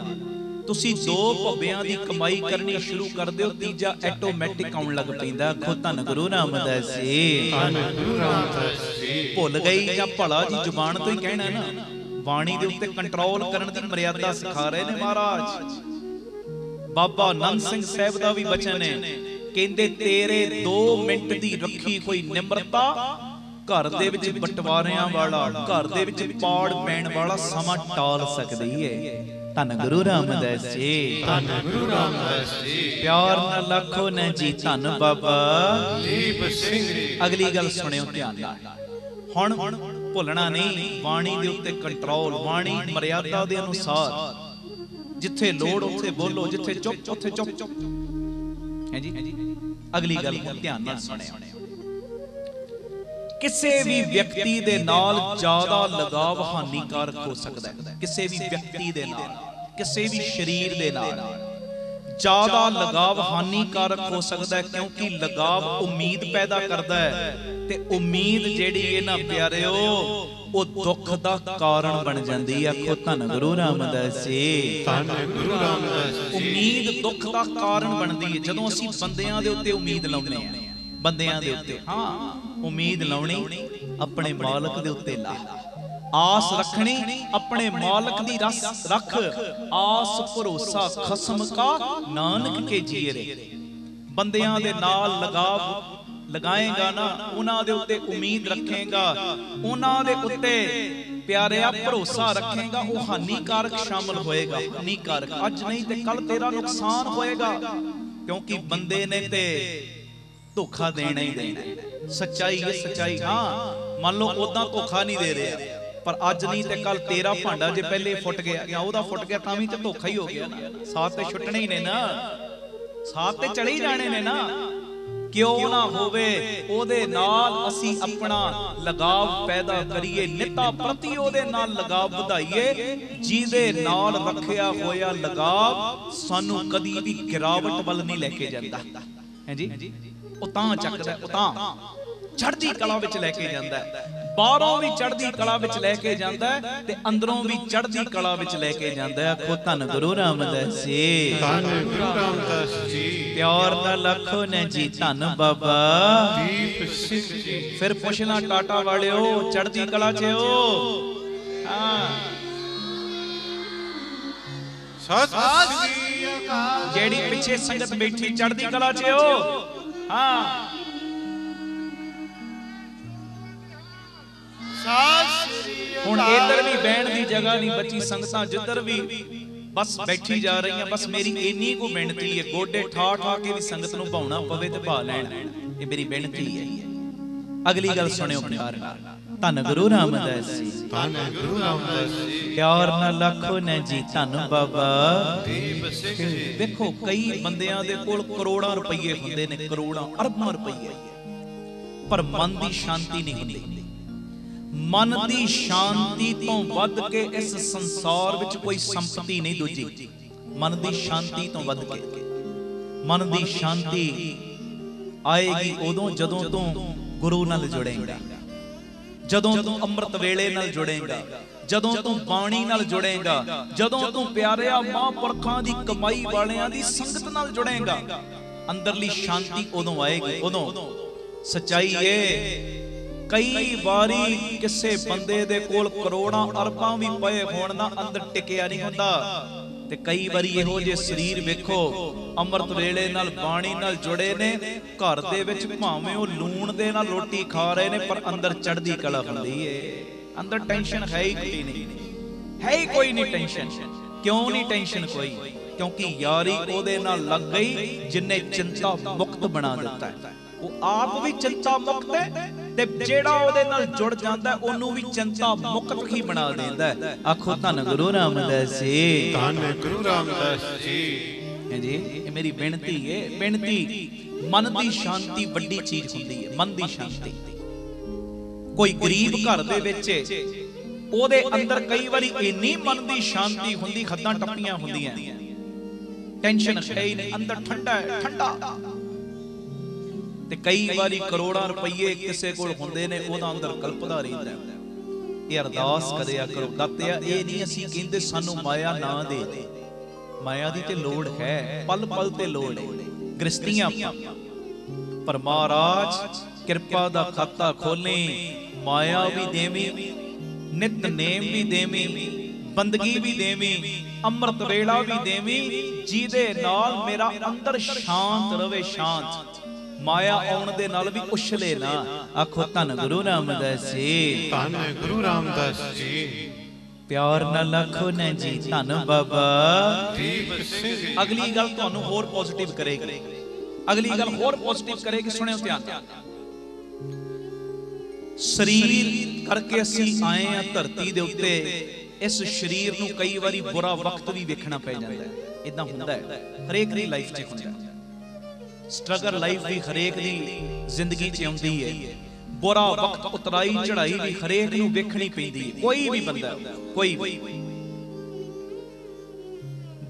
[SPEAKER 2] ਤੁਸੀਂ ਦੋ ਭੱਬਿਆਂ ਦੀ ਕਮਾਈ ਕਰਨੀ ਸ਼ੁਰੂ ਕਰ ਦਿਓ, ਤੀਜਾ ਆਟੋਮੈਟਿਕ ਆਉਣ ਲੱਗ ਪੈਂਦਾ। ਆਖੋ ਧੰਨ ਗੁਰੂ ਰਾਮਦਾਸ ਜੀ,
[SPEAKER 3] ਧੰਨ ਗੁਰੂ ਰਾਮਦਾਸ ਜੀ।
[SPEAKER 2] ਭੁੱਲ ਗਈ ਜਾਂ ਭਲਾ ਜੀ ਜ਼ੁਬਾਨ ਤੋਂ ਹੀ ਕਹਿਣਾ ਨਾ। ਬਾਣੀ ਦੇ ਉੱਤੇ ਕੰਟਰੋਲ ਕਰਨ ਦੀ ਮਰਿਆਦਾ ਸਿਖਾ ਰਹੇ ਨੇ ਮਹਾਰਾਜ। ਬਾਬਾ ਆਨੰਦ ਸਿੰਘ ਸਾਹਿਬ ਦਾ ਵੀ ਬਚਨ ਹੈ, ਕਹਿੰਦੇ ਤੇਰੇ 2 ਮਿੰਟ ਦੀ ਰੱਖੀ ਕੋਈ ਨਿਮਰਤਾ, ਘਰ ਦੇ ਵਿੱਚ ਬਟਵਾਰਿਆਂ ਵਾਲਾ, ਘਰ ਦੇ ਵਿੱਚ ਪਾੜ ਪੈਣ ਵਾਲਾ ਸਮਾਂ ਟਾਲ ਸਕਦੀ ਹੈ। ਧੰਨ ਗੁਰੂ ਰਾਮਦਾਸ ਜੀ,
[SPEAKER 3] ਧੰਨ ਗੁਰੂ ਰਾਮਦਾਸ ਜੀ।
[SPEAKER 2] ਪਿਆਰ ਨਾਲ ਲੱਖੋ ਨੇ ਜੀ ਧੰਨ ਬਾਬਾ
[SPEAKER 3] ਦੀਪ ਸਿੰਘ ਜੀ।
[SPEAKER 2] ਅਗਲੀ ਗੱਲ ਸੁਣਿਓ ਧਿਆਨ ਨਾਲ। ਹੁਣ ਭੁੱਲਣਾ ਨਹੀਂ, ਬਾਣੀ ਦੇ ਉੱਤੇ ਕੰਟਰੋਲ, ਬਾਣੀ ਮਰਿਆਦਾ ਦੇ ਅਨੁਸਾਰ। ਜਿੱਥੇ ਲੋੜ ਉੱਥੇ ਬੋਲੋ, ਜਿੱਥੇ ਚੁੱਪ ਉੱਥੇ ਚੁੱਪ। ਹੈ ਜੀ। ਅਗਲੀ ਗੱਲ ਧਿਆਨ ਨਾਲ ਸੁਣਿਓ। ਕਿਸੇ ਵੀ ਵਿਅਕਤੀ ਦੇ ਨਾਲ ਜ਼ਿਆਦਾ ਲਗਾਵ ਹਾਨੀਕਾਰਕ ਹੋ ਸਕਦਾ ਹੈ। ਕਿਸੇ ਵੀ ਵਿਅਕਤੀ ਦੇ ਨਾਲ, ਕਿਸੇ ਵੀ ਸਰੀਰ ਦੇ ਨਾਲ ਜ਼ਿਆਦਾ ਲਗਾਵ ਹਾਨੀਕਾਰਕ ਹੋ ਸਕਦਾ ਹੈ, ਕਿਉਂਕਿ ਲਗਾਵ ਉਮੀਦ ਪੈਦਾ ਕਰਦਾ ਹੈ, ਤੇ ਉਮੀਦ ਜਿਹੜੀ ਹੈ ਨਾ ਪਿਆਰਿਓ, ਉਹ ਦੁੱਖ ਦਾ ਕਾਰਨ ਬਣ ਜਾਂਦੀ ਹੈ। ਆਖੋ ਧੰਨ ਗੁਰੂ ਰਾਮਦਾਸ ਜੀ,
[SPEAKER 3] ਧੰਨ ਗੁਰੂ ਰਾਮਦਾਸ ਜੀ।
[SPEAKER 2] ਉਮੀਦ ਦੁੱਖ ਦਾ ਕਾਰਨ ਬਣਦੀ ਹੈ। ਜਦੋਂ ਅਸੀਂ ਬੰਦਿਆਂ ਦੇ ਉੱਤੇ ਉਮੀਦ ਲਾਉਂਦੇ ਹਾਂ, ਬੰਦਿਆਂ ਦੇ ਉੱਤੇ, ਹਾਂ ਉਮੀਦ ਲਾਉਣੀ ਆਪਣੇ ਮਾਲਕ ਦੇ ਉੱਤੇ ਲਾ, ਆਸ ਰੱਖਣੀ ਆਪਣੇ ਮਾਲਕ ਦੀ ਰੱਖ, ਆਸ ਭਰੋਸਾ ਖਸਮ ਕਾ ਨਾਨਕ ਕੇ ਜੀਰੇ। ਬੰਦਿਆਂ ਦੇ ਨਾਲ ਲਗਾਵ ਲਗਾਏਗਾ ਨਾ, ਉਹਨਾਂ ਦੇ ਉੱਤੇ ਉਮੀਦ ਰੱਖੇਗਾ, ਉਹਨਾਂ ਦੇ ਉੱਤੇ ਪਿਆਰਿਆ ਭਰੋਸਾ ਰੱਖੇਗਾ, ਉਹ ਹਾਨੀਕਾਰਕ ਸ਼ਾਮਲ ਹੋਏਗਾ। ਹਾਨੀਕਾਰਕ ਅੱਜ ਨਹੀਂ ਤੇ ਕੱਲ ਤੇਰਾ ਨੁਕਸਾਨ ਹੋਏਗਾ, ਕਿਉਂਕਿ ਬੰਦੇ ਨੇ ਤੇ ਧੋਖਾ ਦੇਣਾ ਹੀ ਦੇਣਾ। ਸੱਚਾਈ ਹੈ, ਸੱਚਾਈ। ਹਾਂ ਮੰਨ ਲਓ ਉਦਾਂ ਧੋਖਾ ਨਹੀਂ ਦੇ ਰਿਹਾ, ਪਰ ਅੱਜ ਨਹੀਂ ਤੇ ਕੱਲ ਤੇਰਾ ਭਾਂਡਾ ਜੇ ਪਹਿਲੇ ਫੁੱਟ ਗਿਆ ਜਾਂ ਉਹਦਾ ਫੁੱਟ ਗਿਆ ਤਾਂ ਵੀ ਤੇ ਧੋਖਾ ਹੀ ਹੋ ਗਿਆ ਨਾ। ਸਾਥ ਤੇ ਛੁੱਟਣੇ ਹੀ ਨੇ ਨਾ, ਸਾਥ ਤੇ ਚਲੇ ਹੀ ਜਾਣੇ ਨੇ ਨਾ। ਕਿਉਂ ਨਾ ਹੋਵੇ ਉਹਦੇ ਨਾਲ ਅਸੀਂ ਆਪਣਾ ਲਗਾਵ ਪੈਦਾ ਕਰੀਏ, ਨਿੱਤਾ ਪ੍ਰਤੀ ਉਹਦੇ ਨਾਲ ਲਗਾਵ ਵਧਾਈਏ, ਜਿਹਦੇ ਨਾਲ ਰੱਖਿਆ ਹੋਇਆ ਲਗਾਵ ਸਾਨੂੰ ਕਦੀ ਵੀ ਗਿਰਾਵਟ ਵੱਲ ਨਹੀਂ ਲੈ ਕੇ ਜਾਂਦਾ। ਹੈ ਜੀ, ਉਹ ਤਾਂ ਚੱਕਦਾ, ਉਹ ਤਾਂ ਚੜ੍ਹਦੀ ਕਲਾ ਵਿੱਚ ਲੈ ਕੇ ਜਾਂਦਾ ਹੈ। ਬਾਹਰੋਂ ਵੀ ਚੜ੍ਹਦੀ ਕਲਾ ਵਿੱਚ ਲੈ ਕੇ ਜਾਂਦਾ ਹੈ, ਤੇ ਅੰਦਰੋਂ ਵੀ ਚੜ੍ਹਦੀ ਕਲਾ ਵਿੱਚ ਲੈ ਕੇ ਜਾਂਦਾ ਹੈ। ਆਖੋ ਧੰਨ ਗੁਰੂ ਰਾਮਦਾਸ ਜੀ,
[SPEAKER 3] ਧੰਨ ਗੁਰੂ ਰਾਮਦਾਸ ਜੀ।
[SPEAKER 2] ਪਿਆਰ ਦਾ ਲੱਖੋ ਨੇ ਜੀ ਧੰਨ ਬਾਬਾ
[SPEAKER 3] ਦੀਪ ਸਿੰਘ ਜੀ।
[SPEAKER 2] ਫਿਰ ਪੁੱਛਣਾ ਟਾਟਾ ਵਾਲਿਓ, ਚੜ੍ਹਦੀ ਕਲਾ 'ਚ ਹੋ? ਹਾਂ,
[SPEAKER 3] ਸਤਿ ਸ੍ਰੀ ਅਕਾਲ।
[SPEAKER 2] ਜਿਹੜੀ ਪਿੱਛੇ ਸੰਗਤ ਬੈਠੀ ਚੜ੍ਹਦੀ ਕਲਾ 'ਚ ਹੋ? ਹਾਂ, ਹੁਣ ਇੱਧਰ ਵੀ ਬਹਿਣ ਦੀ ਜਗ੍ਹਾ ਨਹੀਂ ਬਚੀ, ਸੰਗਤਾਂ ਜਿੱਧਰ ਵੀ ਬਸ ਬੈਠੀ ਜਾ ਰਹੀਆਂ। ਬਸ ਮੇਰੀ ਇੰਨੀ ਕੋ ਬੇਨਤੀ ਹੈ, ਗੋਡੇ ਠਾ ਠਾ ਕੇ ਵੀ ਸੰਗਤ ਨੂੰ ਭਾਉਣਾ ਪਵੇ ਤੇ ਭਾ ਲੈਣ, ਇਹ ਮੇਰੀ ਬੇਨਤੀ ਹੈ। ਅਗਲੀ ਗੱਲ ਸੁਣਿਓ ਪਿਆਰ ਨਾਲ। ਧੰਨ ਗੁਰੂ ਰਾਮਦਾਸ ਜੀ,
[SPEAKER 3] ਧੰਨ ਗੁਰੂ ਰਾਮਦਾਸ ਜੀ।
[SPEAKER 2] ਪਿਆਰ ਨਾਲ ਲੱਖੋ ਨੇ ਜੀ ਧੰਨ ਬਾਬਾ
[SPEAKER 3] ਦੀਪ ਸਿੰਘ ਜੀ।
[SPEAKER 2] ਦੇਖੋ ਕਈ ਬੰਦਿਆਂ ਦੇ ਕੋਲ ਕਰੋੜਾਂ ਰੁਪਏ ਹੁੰਦੇ ਨੇ, ਕਰੋੜਾਂ ਅਰਬਾਂ ਰੁਪਏ, ਪਰ ਮਨ ਦੀ ਸ਼ਾਂਤੀ ਨਹੀਂ ਹੁੰਦੀ। ਮਨ ਦੀ ਸ਼ਾਂਤੀ ਤੋਂ ਵੱਧ ਕੇ ਇਸ ਸੰਸਾਰ ਵਿੱਚ ਕੋਈ ਸੰਪਤੀ ਨਹੀਂ ਦੂਜੀ। ਮਨ ਦੀ ਸ਼ਾਂਤੀ ਤੋਂ ਵੱਧ ਕੇ ਮਨ ਦੀ ਸ਼ਾਂਤੀ ਆਏਗੀ ਉਦੋਂ ਜਦੋਂ ਤੂੰ ਗੁਰੂ ਨਾਲ ਜੁੜੇਂਗਾ, ਜਦੋਂ ਤੂੰ ਅੰਮ੍ਰਿਤ ਵੇਲੇ ਨਾਲ ਜੁੜੇਂਗਾ, ਜਦੋਂ ਤੂੰ ਬਾਣੀ ਨਾਲ ਜੁੜੇਂਗਾ, ਜਦੋਂ ਤੂੰ ਪਿਆਰਿਆ ਮਹਾਂਪੁਰਖਾਂ ਦੀ ਕਮਾਈ ਵਾਲਿਆਂ ਦੀ ਸੰਗਤ ਨਾਲ ਜੁੜੇਂਗਾ। ਅੰਦਰਲੀ ਸ਼ਾਂਤੀ ਉਦੋਂ ਆਏਗੀ। ਉਦੋਂ ਸੱਚਾਈ ਏ, ਕਈ ਵਾਰੀ ਕਿਸੇ ਬੰਦੇ ਦੇ ਕੋਲ ਕਰੋੜਾਂ ਅਰਬਾਂ ਵੀ ਪਏ ਹੋਣ ਨਾ, ਅੰਦਰ ਟਿਕਿਆ ਨਹੀਂ ਹੁੰਦਾ। ਤੇ ਕਈ ਵਾਰੀ ਇਹੋ ਜਿਹੇ ਸਰੀਰ ਵੇਖੋ ਅੰਮ੍ਰਿਤ ਵੇਲੇ ਨਾਲ ਬਾਣੀ ਨਾਲ ਜੁੜੇ ਨੇ, ਘਰ ਦੇ ਵਿੱਚ ਭਾਵੇਂ ਉਹ ਲੂਣ ਦੇ ਨਾਲ ਰੋਟੀ ਖਾ ਰਹੇ ਨੇ, ਪਰ ਅੰਦਰ ਚੜ੍ਹਦੀ ਕਲਾ ਹੁੰਦੀ ਏ। ਅੰਦਰ ਟੈਨਸ਼ਨ ਹੈ ਹੀ ਕੋਈ ਨਹੀਂ, ਹੈ ਹੀ ਕੋਈ ਨਹੀਂ ਟੈਨਸ਼ਨ। ਕਿਉਂ ਨਹੀਂ ਟੈਨਸ਼ਨ ਕੋਈ? ਕਿਉਂਕਿ ਯਾਰੀ ਉਹਦੇ ਨਾਲ ਲੱਗ ਗਈ ਜਿਨੇ ਚਿੰਤਾ ਮੁਕਤ ਬਣਾ ਦਿੱਤਾ ਹੈ। ਉਹ ਆਪ ਵੀ ਚਿੰਤਾ ਮੁਕਤ ਹੈ, ਤੇ ਜਿਹੜਾ ਉਹਦੇ ਨਾਲ ਜੁੜ ਜਾਂਦਾ ਉਹਨੂੰ ਵੀ ਚਿੰਤਾ ਮੁਕਤ ਹੀ ਬਣਾ ਦਿੰਦਾ। ਆਖੋ ਧੰਨ ਗੁਰੂ ਰਾਮਦਾਸ ਜੀ,
[SPEAKER 3] ਧੰਨ ਗੁਰੂ ਰਾਮਦਾਸ ਜੀ।
[SPEAKER 2] ਹੈ ਜੀ, ਇਹ ਮੇਰੀ ਬੇਨਤੀ ਹੈ। ਬੇਨਤੀ, ਮਨ ਦੀ ਸ਼ਾਂਤੀ ਵੱਡੀ ਚੀਜ਼ ਹੁੰਦੀ ਹੈ। ਮਨ ਦੀ ਸ਼ਾਂਤੀ। ਕੋਈ ਗਰੀਬ ਘਰ ਦੇ ਵਿੱਚ ਉਹਦੇ ਅੰਦਰ ਕਈ ਵਾਰੀ ਇੰਨੀ ਮਨ ਦੀ ਸ਼ਾਂਤੀ ਹੁੰਦੀ, ਹੱਦਾਂ ਟੱਪੀਆਂ ਹੁੰਦੀਆਂ, ਟੈਨਸ਼ਨ ਹੈ ਹੀ ਨਹੀਂ, ਅੰਦਰ ਠੰਡਾ ਹੈ, ਠੰਡਾ। ਤੇ ਕਈ ਵਾਰੀ ਕਰੋੜਾਂ ਰੁਪਏ ਕਿਸੇ ਕੋਲ ਹੁੰਦੇ ਨੇ, ਉਹਦਾ ਅੰਦਰ ਕਲਪਦਾ ਰਹਿੰਦਾ। ਇਹ ਅਰਦਾਸ ਕਰਿਆ ਕਰੋ, ਦਾਤਿਆ ਇਹ ਨਹੀਂ ਅਸੀਂ ਕਹਿੰਦੇ ਸਾਨੂੰ ਮਾਇਆ ਨਾ ਦੇ, ਮਾਇਆ ਦੀ ਤੇ ਲੋੜ ਹੈ, ਪਲ ਪਲ ਤੇ ਲੋੜ ਹੈ, ਗ੍ਰਸਤੀਆਂ। ਪਰ ਮਹਾਰਾਜ ਕਿਰਪਾ ਦਾ ਖਾਤਾ ਖੋਲੇ, ਮਾਇਆ ਵੀ ਦੇਵੀਂ, ਨਿਤਨੇਮ ਵੀ ਦੇਵੀਂ, ਬੰਦਗੀ ਵੀ ਦੇਵੀਂ, ਅੰਮ੍ਰਿਤ ਵੇਲਾ ਵੀ ਦੇਵੀਂ, ਜਿਹਦੇ ਨਾਲ ਮੇਰਾ ਅੰਦਰ ਸ਼ਾਂਤ ਰਵੇ, ਸ਼ਾਂਤ। ਮਾਇਆ ਆਉਣ ਦੇ ਨਾਲ ਵੀ ਉਛਲੇ ਨਾ। ਆਖੋ ਧੰਨ ਗੁਰੂ ਰਾਮਦਾਸ ਜੀ,
[SPEAKER 3] ਧੰਨ ਗੁਰੂ ਰਾਮਦਾਸ ਜੀ।
[SPEAKER 2] ਪਿਆਰ ਨਾਲ ਆਖੋ ਨਾ ਜੀ ਧੰਨ ਬਾਬਾ
[SPEAKER 3] ਦੀਪ ਸਿੰਘ ਜੀ।
[SPEAKER 2] ਅਗਲੀ ਗੱਲ ਤੁਹਾਨੂੰ ਹੋਰ ਪੋਜ਼ਿਟਿਵ ਕਰੇਗੀ, ਅਗਲੀ ਗੱਲ ਹੋਰ ਪੋਜ਼ਿਟਿਵ ਕਰੇਗੀ। ਸੁਣਿਓ ਧਿਆਨ ਨਾਲ। ਸਰੀਰ ਕਰਕੇ ਅਸੀਂ ਆਏ ਆ ਧਰਤੀ ਦੇ ਉੱਤੇ। ਇਸ ਸਰੀਰ ਨੂੰ ਕਈ ਵਾਰੀ ਬੁਰਾ ਵਕਤ ਵੀ ਵੇਖਣਾ ਪੈ ਜਾਂਦਾ ਹੈ। ਇਦਾਂ ਹੁੰਦਾ ਹੈ, ਹਰੇਕ ਦੀ ਲਾਈਫ 'ਚ ਹੁੰਦਾ ਹੈ। ਸਟਰਗਲ ਲਾਈਫ ਵੀ ਹਰੇਕ ਦੀ ਜ਼ਿੰਦਗੀ 'ਚ ਆਉਂਦੀ ਹੈ। ਬੁਰਾ ਵਕਤ, ਉਤਰਾਈ ਚੜਾਈ ਵੀ ਹਰੇਕ ਨੂੰ ਵੇਖਣੀ ਪੈਂਦੀ ਹੈ। ਕੋਈ ਵੀ ਬੰਦਾ, ਕੋਈ ਵੀ।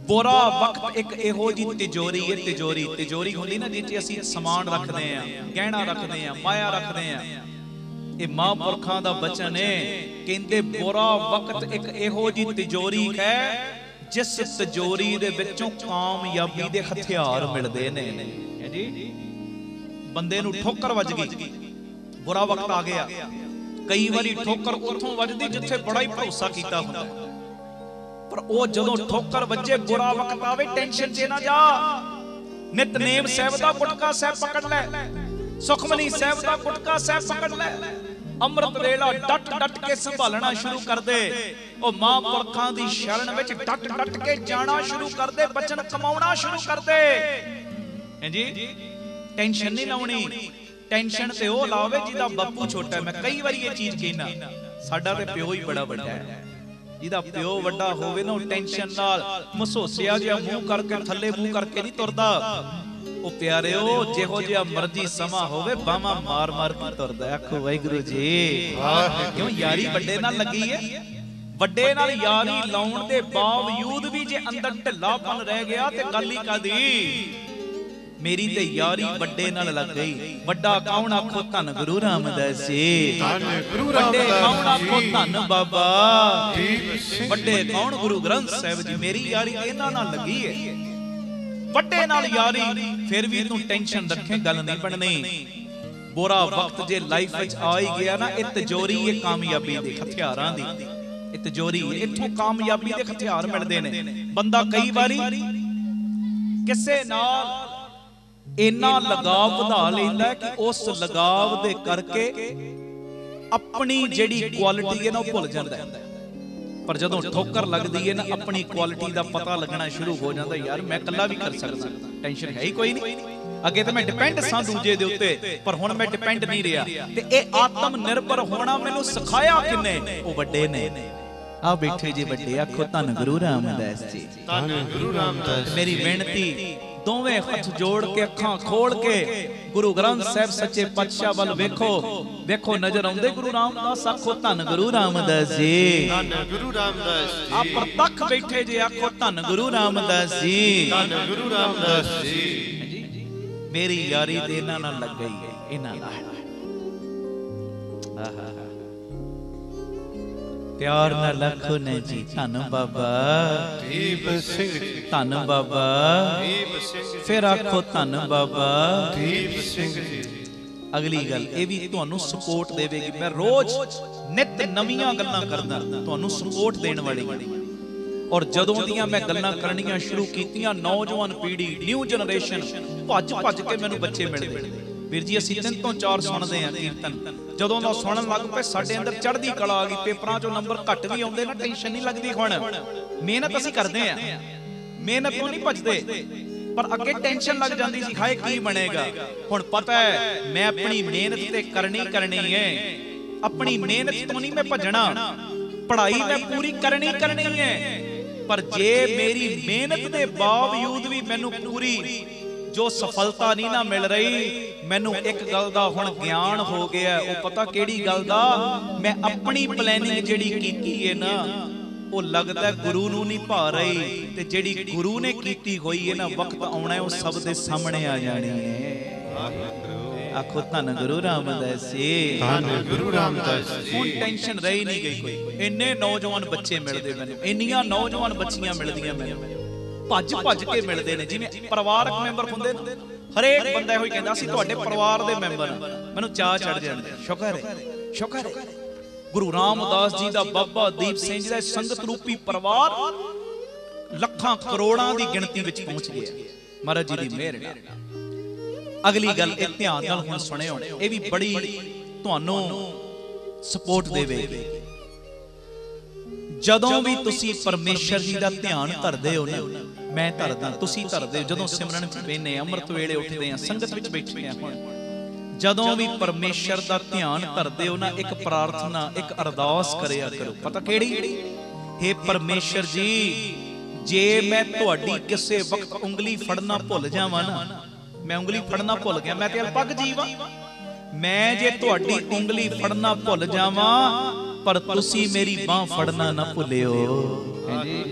[SPEAKER 2] ਬੁਰਾ ਵਕਤ ਇੱਕ ਇਹੋ ਜਿਹੀ ਤਿਜੋਰੀ ਹੈ, ਤਿਜੋਰੀ। ਤਿਜੋਰੀ ਹੁੰਦੀ ਨਾ ਜਿਹ 'ਚ ਅਸੀਂ ਸਮਾਨ ਰੱਖਦੇ ਆ, ਗਹਿਣਾ ਰੱਖਦੇ ਆ, ਮਾਇਆ ਰੱਖਦੇ ਆ। ਇਹ ਮਹਾਂਪੁਰਖਾਂ ਦਾ ਬਚਨ ਹੈ, ਕਹਿੰਦੇ ਬੁਰਾ ਵਕਤ ਇੱਕ ਇਹੋ ਜਿਹੀ ਤਿਜੋਰੀ ਹੈ ਜਿਸ ਤਿਜੋਰੀ ਦੇ ਵਿੱਚੋਂ ਕਾਮਯਾਬੀ ਦੇ ਹਥਿਆਰ ਮਿਲਦੇ ਨੇ। ਜੀ ਬੰਦੇ ਨੂੰ ਠੋਕਰ ਵੱਜ ਗਈ, ਬੁਰਾ ਵਕਤ ਆ ਗਿਆ। ਕਈ ਵਾਰੀ ਠੋਕਰ ਉੱਥੋਂ ਵੱਜਦੀ ਜਿੱਥੇ ਬੜਾ ਹੀ ਭਰੋਸਾ ਕੀਤਾ ਹੁੰਦਾ, ਪਰ ਉਹ ਜਦੋਂ ਠੋਕਰ ਵੱਜੇ, ਬੁਰਾ ਵਕਤ ਆਵੇ, ਟੈਨਸ਼ਨ 'ਚ ਨਾ ਜਾ। ਨਿਤਨੇਮ ਸਾਹਿਬ ਦਾ ਗੁਟਕਾ ਸਾਹਿਬ ਪਕੜ ਲੈ, ਸੁਖਮਨੀ ਸਾਹਿਬ ਦਾ ਗੁਟਕਾ ਸਾਹਿਬ ਪਕੜ ਲੈ, ਅੰਮ੍ਰਿਤ ਵੇਲਾ ਡਟ ਡਟ ਕੇ ਸੰਭਾਲਣਾ ਸ਼ੁਰੂ ਕਰ ਦੇ। ਉਹ ਮਹਾਂਪੁਰਖਾਂ ਦੀ ਸ਼ਰਨ ਵਿੱਚ ਡਟ ਡਟ ਕੇ ਜਾਣਾ ਸ਼ੁਰੂ ਕਰ ਦੇ, ਬਚਨ ਕਮਾਉਣਾ ਸ਼ੁਰੂ ਕਰ ਦੇ। ਹਾਂਜੀ, ਟੈਨਸ਼ਨ ਨਹੀਂ ਲਾਉਣੀ। ਟੈਨਸ਼ਨ ਤੇ ਉਹ ਲਾਵੇ ਜਿਹਦਾ ਬਾਪੂ ਛੋਟਾ ਹੈ। ਮੈਂ ਕਈ ਵਾਰੀ ਇਹ ਚੀਜ਼ ਕਹਿਣਾ, ਸਾਡਾ ਤੇ ਪਿਓ ਹੀ ਬੜਾ ਵੱਡਾ ਹੈ। ਜਿਹਦਾ ਪਿਓ ਵੱਡਾ ਹੋਵੇ ਨਾ, ਉਹ ਟੈਨਸ਼ਨ ਨਾਲ ਮਸੋਸਿਆ ਜਿਹਾ ਮੂੰਹ ਕਰਕੇ, ਥੱਲੇ ਮੂੰਹ ਕਰਕੇ ਨਹੀਂ ਤੁਰਦਾ। ਉਹ ਪਿਆਰਿਓ, ਜਿਹੋ ਜਿਹਾ ਮਰਜ਼ੀ ਸਮਾਂ ਹੋਵੇ, ਬਾਹਾਂ ਮਾਰ ਮਾਰ ਕੇ ਤੁਰਦਾ। ਆਖੋ ਵਾਹਿਗੁਰੂ ਜੀ। ਕਿਉਂ? ਯਾਰੀ ਵੱਡੇ ਨਾਲ ਲੱਗੀ ਹੈ। ਵੱਡੇ ਨਾਲ ਯਾਰੀ ਲਾਉਣ ਦੇ ਬਾਵਜੂਦ ਵੀ ਜੇ ਅੰਦਰ ਢਿੱਲਾਪਨ ਰਹਿ ਗਿਆ ਤੇ ਗੱਲ ਹੀ ਕਾਦੀ। ਮੇਰੀ ਤੇ ਯਾਰੀ ਵੱਡੇ ਨਾਲ ਲੱਗ ਗਈ। ਵੱਡਾ ਕੌਣ? ਆਖੋ ਧੰਨ ਗੁਰੂ ਰਾਮਦਾਸ ਜੀ।
[SPEAKER 3] ਧੰਨ ਗੁਰੂ
[SPEAKER 2] ਵੱਡੇ ਕੌਣ?
[SPEAKER 3] ਰਾਮਦਾਸ
[SPEAKER 2] ਆਖੋ
[SPEAKER 3] ਜੀ।
[SPEAKER 2] ਧੰਨ ਬਾਬਾ
[SPEAKER 3] ਦੀਪ ਸਿੰਘ
[SPEAKER 2] ਵੱਡੇ ਕੌਣ? ਗੁਰੂ ਗ੍ਰੰਥ ਸਾਹਿਬ ਜੀ। ਮੇਰੀ ਯਾਰੀ ਇਹਨਾਂ ਨਾਲ ਲੱਗੀ ਹੈ, ਵੱਡੇ ਨਾਲ ਯਾਰੀ। ਫਿਰ ਵੀ ਤੂੰ ਟੈਨਸ਼ਨ ਰੱਖੇ, ਗੱਲ ਨਹੀਂ ਬਣਨੀ। ਬੁਰਾ ਵਕਤ ਜੇ ਲਾਈਫ ਵਿੱਚ ਆ ਹੀ ਗਿਆ ਨਾ, ਇਹ ਤਿਜੋਰੀ ਹੈ ਕਾਮਯਾਬੀ ਦੇ ਹਥਿਆਰਾਂ ਦੀ। ਇਹ ਤਿਜੋਰੀ, ਇੱਥੋਂ ਕਾਮਯਾਬੀ ਦੇ ਹਥਿਆਰ ਮਿਲਦੇ ਨੇ। ਬੰਦਾ ਕਈ ਵਾਰੀ ਕਿਸੇ ਨਾਲ ਇੰਨਾ ਲਗਾਵ ਵਧਾ ਲੈਂਦਾ ਕਿ ਉਸ ਲਗਾਵ ਦੇ ਕਰਕੇ ਆਪਣੀ ਜਿਹੜੀ ਕੁਆਲਿਟੀ ਹੈ ਨਾ, ਉਹ ਭੁੱਲ ਜਾਂਦਾ ਹੈ। ਪਰ ਜਦੋਂ ਠੋਕਰ ਲੱਗਦੀ ਹੈ ਨਾ, ਆਪਣੀ ਕੁਆਲਿਟੀ ਦਾ ਪਤਾ ਲੱਗਣਾ ਸ਼ੁਰੂ ਹੋ ਜਾਂਦਾ। ਯਾਰ ਮੈਂ ਇਕੱਲਾ ਵੀ ਕਰ ਸਕਦਾ, ਟੈਨਸ਼ਨ ਹੈ ਹੀ ਕੋਈ ਨਹੀਂ। ਅੱਗੇ ਤਾਂ ਮੈਂ ਡਿਪੈਂਡ ਸਾਂ ਦੂਜੇ ਦੇ ਉੱਤੇ, ਪਰ ਹੁਣ ਮੈਂ ਡਿਪੈਂਡ ਨਹੀਂ ਰਿਹਾ। ਤੇ ਇਹ ਆਤਮ ਨਿਰਭਰ ਹੋਣਾ ਮੈਨੂੰ ਸਿਖਾਇਆ ਕਿੰਨੇ? ਉਹ ਵੱਡੇ ਨੇ। ਆ ਬੈਠੇ ਜੀ ਵੱਡੇ। ਆਖੋ ਧੰਨ ਗੁਰੂ ਰਾਮਦਾਸ ਜੀ।
[SPEAKER 3] ਧੰਨ ਗੁਰੂ ਰਾਮਦਾਸ।
[SPEAKER 2] ਮੇਰੀ ਬੇਨਤੀ, ਦੋਵੇਂ ਹੱਥ ਜੋੜ ਕੇ, ਅੱਖਾਂ ਖੋਲ ਕੇ ਗੁਰੂ ਗ੍ਰੰਥ ਸਾਹਿਬ ਸੱਚੇ ਪਾਤਸ਼ਾਹ ਵੱਲ ਵੇਖੋ। ਵੇਖੋ, ਨਜ਼ਰ ਆਉਂਦੇ ਗੁਰੂ ਰਾਮਦਾਸ? ਆਖੋ ਧੰਨ ਗੁਰੂ ਰਾਮਦਾਸ ਜੀ।
[SPEAKER 3] ਧੰਨ ਗੁਰੂ ਰਾਮਦਾਸ ਜੀ।
[SPEAKER 2] ਆ ਪ੍ਰਤੱਖ ਬੈਠੇ ਜੇ। ਆਖੋ ਧੰਨ ਗੁਰੂ ਰਾਮਦਾਸ ਜੀ।
[SPEAKER 3] ਧੰਨ ਗੁਰੂ ਰਾਮਦਾਸ ਜੀ।
[SPEAKER 2] ਮੇਰੀ ਯਾਰੀ ਤੇ ਇਹਨਾਂ ਨਾਲ ਲੱਗ ਗਈ ਹੈ, ਇਹਨਾਂ ਨਾਲ। ਆਹਾ, ਪਿਆਰ ਨਾਲ ਆਖੋ ਨਾ ਜੀ ਧੰਨ ਬਾਬਾ
[SPEAKER 3] ਦੀਪ ਸਿੰਘ ਜੀ।
[SPEAKER 2] ਧੰਨ ਬਾਬਾ
[SPEAKER 3] ਦੀਪ ਸਿੰਘ ਜੀ।
[SPEAKER 2] ਫਿਰ ਆਖੋ ਧੰਨ ਬਾਬਾ
[SPEAKER 3] ਦੀਪ ਸਿੰਘ ਜੀ।
[SPEAKER 2] ਅਗਲੀ ਗੱਲ ਇਹ ਵੀ ਤੁਹਾਨੂੰ ਸਪੋਰਟ ਦੇਵੇਗੀ। ਮੈਂ ਰੋਜ਼ ਨਿਤ ਨਵੀਆਂ ਗੱਲਾਂ ਕਰਦਾ, ਤੁਹਾਨੂੰ ਸਪੋਰਟ ਦੇਣ ਵਾਲੀ। ਔਰ ਜਦੋਂ ਦੀਆਂ ਮੈਂ ਗੱਲਾਂ ਕਰਨੀਆਂ ਸ਼ੁਰੂ ਕੀਤੀਆਂ, ਨੌਜਵਾਨ ਪੀੜ੍ਹੀ, ਨਿਊ ਜਨਰੇਸ਼ਨ ਭੱਜ ਭੱਜ ਕੇ ਮੈਨੂੰ ਬੱਚੇ ਮਿਲਦੇ। ਵੀਰ ਜੀ ਅਸੀਂ 3 ਤੋਂ 4 ਸੁਣਦੇ ਆ ਕੀਰਤਨ। ਜਦੋਂ ਦਾ ਸੁਣਨ ਲੱਗ ਪਏ, ਸਾਡੇ ਅੰਦਰ ਚੜ੍ਹਦੀ ਕਲਾ ਆ ਗਈ। ਪੇਪਰਾਂ 'ਚੋਂ ਨੰਬਰ ਘੱਟ ਵੀ ਆਉਂਦੇ ਨਾ, ਟੈਨਸ਼ਨ ਨਹੀਂ ਲੱਗਦੀ। ਹੁਣ ਮਿਹਨਤ ਅਸੀਂ ਕਰਦੇ ਆ, ਮਿਹਨਤ ਤੋਂ ਨਹੀਂ ਭੱਜਦੇ। ਪਰ ਅੱਗੇ ਟੈਨਸ਼ਨ ਲੱਗ ਜਾਂਦੀ ਸੀ, ਹਾਏ ਕੀ ਬਣੇਗਾ। ਹੁਣ ਪਤਾ ਹੈ ਮੈਂ ਆਪਣੀ ਮਿਹਨਤ ਤੇ ਕਰਨੀ ਹੈ। ਆਪਣੀ ਮਿਹਨਤ ਤੋਂ ਨਹੀਂ ਮੈਂ ਭੱਜਣਾ। ਪੜ੍ਹਾਈ ਮੈਂ ਪੂਰੀ ਕਰਨੀ ਹੈ। ਪਰ ਜੇ ਮੇਰੀ ਮਿਹਨਤ ਦੇ ਬਾਵਜੂਦ ਵੀ ਮੈਨੂੰ ਪੂਰੀ ਜੋ ਸਫਲਤਾ ਨਹੀਂ ਨਾ ਮਿਲ ਰਹੀ, ਮੈਨੂੰ ਇੱਕ ਗੱਲ ਦਾ ਹੁਣ ਗਿਆਨ ਹੋ ਗਿਆ। ਉਹ ਪਤਾ ਕਿਹੜੀ ਗੱਲ ਦਾ? ਮੈਂ ਆਪਣੀ ਪਲੈਨਿੰਗ ਜਿਹੜੀ ਕੀਤੀ ਹੈ ਨਾ, ਉਹ ਲੱਗਦਾ ਗੁਰੂ ਨੂੰ ਨਹੀਂ ਭਾ ਰਹੀ, ਤੇ ਜਿਹੜੀ ਗੁਰੂ ਨੇ ਕੀਤੀ ਹੋਈ ਹੈ ਨਾ, ਵਕਤ ਆਉਣਾ ਉਹ ਸਭ ਦੇ ਸਾਹਮਣੇ ਆ ਜਾਣੀ ਹੈ। ਆਖੋ ਧੰਨ ਗੁਰੂ ਰਾਮਦਾਸ ਜੀ,
[SPEAKER 3] ਧੰਨ ਗੁਰੂ ਰਾਮਦਾਸ ਜੀ।
[SPEAKER 2] ਹੁਣ ਟੈਨਸ਼ਨ ਰਹੀ ਨਹੀਂ ਗਈ ਕੋਈ। ਇੰਨੇ ਨੌਜਵਾਨ ਬੱਚੇ ਮਿਲਦੇ ਮੈਨੂੰ, ਇੰਨੀਆਂ ਨੌਜਵਾਨ ਬੱਚੀਆਂ ਮਿਲਦੀਆਂ ਮੈਨੂੰ, ਭੱਜ ਭੱਜ ਕੇ ਮਿਲਦੇ ਨੇ, ਜਿਵੇਂ ਪਰਿਵਾਰਕ ਮੈਂਬਰ ਹੁੰਦੇ ਨੇ। ਹਰੇਕ ਬੰਦਾ ਇਹੋ ਹੀ ਕਹਿੰਦਾ ਅਸੀਂ ਤੁਹਾਡੇ ਪਰਿਵਾਰ ਦੇ ਮੈਂਬਰ ਹਾਂ। ਮੈਨੂੰ ਚਾਹ ਚੜ ਜਾਂਦਾ। ਸ਼ੁਕਰ ਹੈ, ਸ਼ੁਕਰ ਹੈ ਗੁਰੂ ਰਾਮਦਾਸ ਜੀ ਦਾ, ਬਾਬਾ ਦੀਪ ਸਿੰਘ ਜੀ ਦਾ ਸੰਗਤ ਰੂਪੀ ਪਰਿਵਾਰ ਲੱਖਾਂ ਕਰੋੜਾਂ ਦੀ ਗਿਣਤੀ ਵਿੱਚ ਪਹੁੰਚ ਗਿਆ ਮਹਾਰਾਜ ਜੀ ਦੀ ਮਿਹਰ ਨਾਲ। ਅਗਲੀ ਗੱਲ ਇਹ ਧਿਆਨ ਨਾਲ ਹੁਣ ਸੁਣਿਓ, ਇਹ ਵੀ ਬੜੀ ਤੁਹਾਨੂੰ ਸਪੋਰਟ ਦੇਵੇਗੀ। ਜਦੋਂ ਵੀ ਤੁਸੀਂ ਪਰਮੇਸ਼ਰ ਜੀ ਦਾ ਧਿਆਨ ਧਰਦੇ ਹੋ ਨਾ, ਮੈਂ ਧਰਦਾ, ਤੁਸੀਂ ਧਰਦੇ ਹੋ, ਜਦੋਂ ਸਿਮਰਨ ਚ ਬੈਠੇ ਆ, ਅੰਮ੍ਰਿਤ ਵੇਲੇ ਉੱਠਦੇ ਆ, ਸੰਗਤ ਵਿੱਚ ਬੈਠੇ ਆ, ਜਦੋਂ ਵੀ ਪਰਮੇਸ਼ਰ ਦਾ ਧਿਆਨ ਧਰਦੇ ਹੋ ਨਾ, ਇੱਕ ਪ੍ਰਾਰਥਨਾ, ਇੱਕ ਅਰਦਾਸ ਕਰਿਆ ਕਰੋ। ਪਤਾ ਕਿਹੜੀ? ਹੇ ਪਰਮੇਸ਼ਰ ਜੀ, ਜੇ ਮੈਂ ਤੁਹਾਡੀ ਕਿਸੇ ਵਕਤ ਉਂਗਲੀ ਫੜਨਾ ਭੁੱਲ ਜਾਵਾਂ ਨਾ, ਮੈਂ ਉਂਗਲੀ ਫੜਨਾ ਭੁੱਲ ਗਿਆ, ਮੈਂ ਤੇ ਅਲਪੱਗ ਜੀਵਾਂ, ਮੈਂ ਜੇ ਤੁਹਾਡੀ ਉਂਗਲੀ ਫੜਨਾ ਭੁੱਲ ਜਾਵਾਂ, ਪਰ ਤੁਸੀਂ ਮੇਰੀ ਬਾਹ ਫੜਨਾ ਨਾ ਭੁੱਲਿਓ। ਹਾਂਜੀ,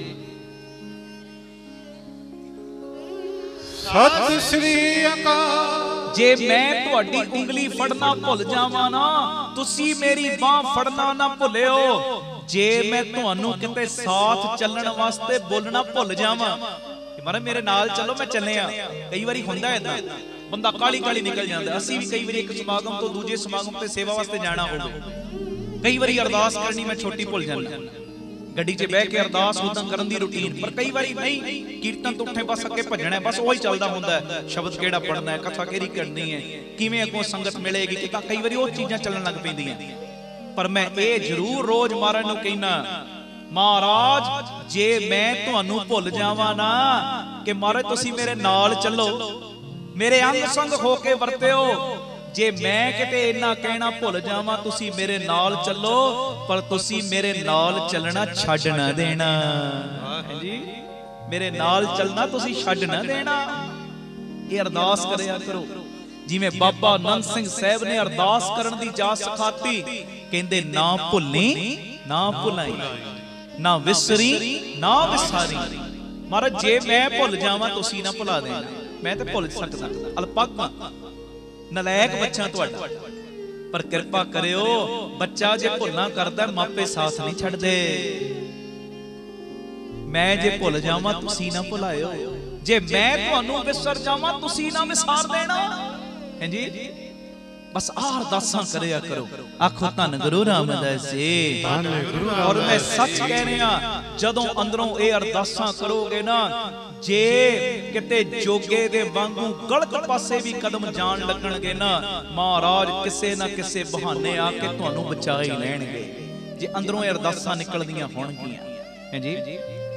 [SPEAKER 3] ਸਤਿ ਸ੍ਰੀ ਅਕਾਲ।
[SPEAKER 2] ਜੇ ਮੈਂ ਤੁਹਾਡੀ ਉਂਗਲੀ ਫੜਨਾ ਭੁੱਲ ਜਾਵਾਂ ਨਾ, ਤੁਸੀਂ ਮੇਰੀ ਬਾਹ ਫੜਨਾ ਨਾ ਭੁੱਲਿਓ। ਜੇ ਮੈਂ ਤੁਹਾਨੂੰ ਕਿਤੇ ਸਾਥ ਚੱਲਣ ਵਾਸਤੇ ਬੋਲਣਾ ਭੁੱਲ ਜਾਵਾਂ, ਮਹਾਰਾਜ ਮੇਰੇ ਨਾਲ ਚੱਲੋ, ਮੈਂ ਚੱਲਿਆ। ਕਈ ਵਾਰੀ ਹੁੰਦਾ ਏਦਾਂ, ਬੰਦਾ ਕਾਲੀ ਕਾਲੀ ਨਿਕਲ ਜਾਂਦਾ। ਅਸੀਂ ਵੀ ਕਈ ਵਾਰੀ ਇੱਕ ਸਮਾਗਮ ਤੋਂ ਦੂਜੇ ਸਮਾਗਮ ਤੇ ਸੇਵਾ ਵਾਸਤੇ ਜਾਣਾ ਹੋਵੇ, ਕਈ ਵਾਰੀ ਅਰਦਾਸ ਕਰਨੀ ਮੈਂ ਛੋਟੀ ਭੁੱਲ ਜਾਂਦਾ। ਗੱਡੀ 'ਚ ਬਹਿ ਕੇ ਅਰਦਾਸ ਉਦਾਂ ਕਰਨ ਦੀ ਰੁਟੀਨ, ਪਰ ਕਈ ਵਾਰੀ ਨਹੀਂ, ਕੀਰਤਨ ਤੋਂ ਉੱਠੇ ਬਸ ਅੱਗੇ ਭੱਜਣਾ, ਬਸ ਉਹੀ ਚੱਲਦਾ ਹੁੰਦਾ, ਸ਼ਬਦ ਕਿਹੜਾ ਪੜਨਾ ਹੈ, ਕਥਾ ਕਿਹੜੀ ਕਰਨੀ ਹੈ, ਕਿਵੇਂ ਅੱਗੋਂ ਸੰਗਤ ਮਿਲੇਗੀ, ਕਿਤਾ ਕਈ ਵਾਰੀ ਉਹ ਚੀਜ਼ਾਂ ਚੱਲਣ ਲੱਗ ਪੈਂਦੀਆਂ। ਪਰ ਮੈਂ ਇਹ ਜ਼ਰੂਰ ਰੋਜ਼ ਮਹਾਰਾਜ ਨੂੰ ਕਹਿਣਾ, ਮਹਾਰਾਜ ਜੇ ਮੈਂ ਤੁਹਾਨੂੰ ਭੁੱਲ ਜਾਵਾਂ ਨਾ, ਕਿ ਮਹਾਰਾਜ ਤੁਸੀਂ ਮੇਰੇ ਨਾਲ ਚੱਲੋ, ਮੇਰੇ ਅੰਗ ਸੰਗ ਹੋ ਕੇ ਵਰਤਿਓ। ਜੇ ਮੈਂ ਕਿਤੇ ਇੰਨਾ ਕਹਿਣਾ ਭੁੱਲ ਜਾਵਾਂ, ਤੁਸੀਂ ਮੇਰੇ ਨਾਲ ਚੱਲੋ, ਪਰ ਤੁਸੀਂ ਮੇਰੇ ਨਾਲ ਚੱਲਣਾ ਛੱਡ ਨਾ ਦੇਣਾ। ਹਾਂਜੀ, ਮੇਰੇ ਨਾਲ ਚੱਲਣਾ ਤੁਸੀਂ ਛੱਡ ਨਾ ਦੇਣਾ। ਇਹ ਅਰਦਾਸ ਕਰਿਆ ਕਰੋ, ਜਿਵੇਂ ਬਾਬਾ ਆਨੰਦ ਸਿੰਘ ਸਾਹਿਬ ਨੇ ਅਰਦਾਸ ਕਰਨ ਦੀ ਜਾਚ ਸਿਖਾਤੀ। ਕਹਿੰਦੇ ਨਾ ਭੁੱਲੀ ਨਾ ਭੁਲਾਈ, ਨਾ ਵਿਸਰੀ ਨਾ ਵਿਸਾਰੀ। ਮਹਾਰਾਜ ਜੇ ਮੈਂ ਭੁੱਲ ਜਾਵਾਂ, ਤੁਸੀਂ ਨਾ ਭੁਲਾ ਦੇਣਾ। ਮੈਂ ਤੇ ਭੁੱਲ ਸਕਦਾ, ਅਲਪੱਗ ਨਲਾਇਕ ਬੱਚਾ ਤੁਹਾਡਾ, ਪਰ ਕਿਰਪਾ ਕਰਿਓ, ਬੱਚਾ ਜੇ ਭੁੱਲਾਂ ਕਰਦਾ ਮਾਪੇ ਸਾਥ ਨਹੀਂ ਛੱਡਦੇ। ਮੈਂ ਜੇ ਭੁੱਲ ਜਾਵਾਂ, ਤੁਸੀਂ ਨਾ ਭੁਲਾਇਓ। ਜੇ ਮੈਂ ਤੁਹਾਨੂੰ ਵਿਸਰ ਜਾਵਾਂ, ਤੁਸੀਂ ਨਾ ਵਿਸਾਰ ਦੇਣਾ। ਹਾਂਜੀ, ਬਸ ਆਹ ਅਰਦਾਸਾਂ ਕਰਿਆ ਕਰੋ। ਆਖੋ ਧੰਨ ਗੁਰੂ ਰਾਮਦਾਸ ਜੀ। ਔਰ ਮੈਂ ਸੱਚ ਕਹਿ ਰਿਹਾ, ਜਦੋਂ ਅੰਦਰੋਂ ਇਹ ਅਰਦਾਸਾਂ ਕਰੋਗੇ ਨਾ, ਜੇ ਕਿਤੇ ਜੋਗੇ ਦੇ ਵਾਂਗੂ ਗਲਤ ਪਾਸੇ ਵੀ ਕਦਮ ਜਾਣ ਲੱਗਣਗੇ ਨਾ, ਮਹਾਰਾਜ ਕਿਸੇ ਨਾ ਕਿਸੇ ਬਹਾਨੇ ਆ ਕੇ ਤੁਹਾਨੂੰ ਬਚਾ ਹੀ ਲੈਣਗੇ, ਜੇ ਅੰਦਰੋਂ ਇਹ ਅਰਦਾਸਾਂ ਨਿਕਲਦੀਆਂ ਹੋਣਗੀਆਂ। ਹਾਂਜੀ,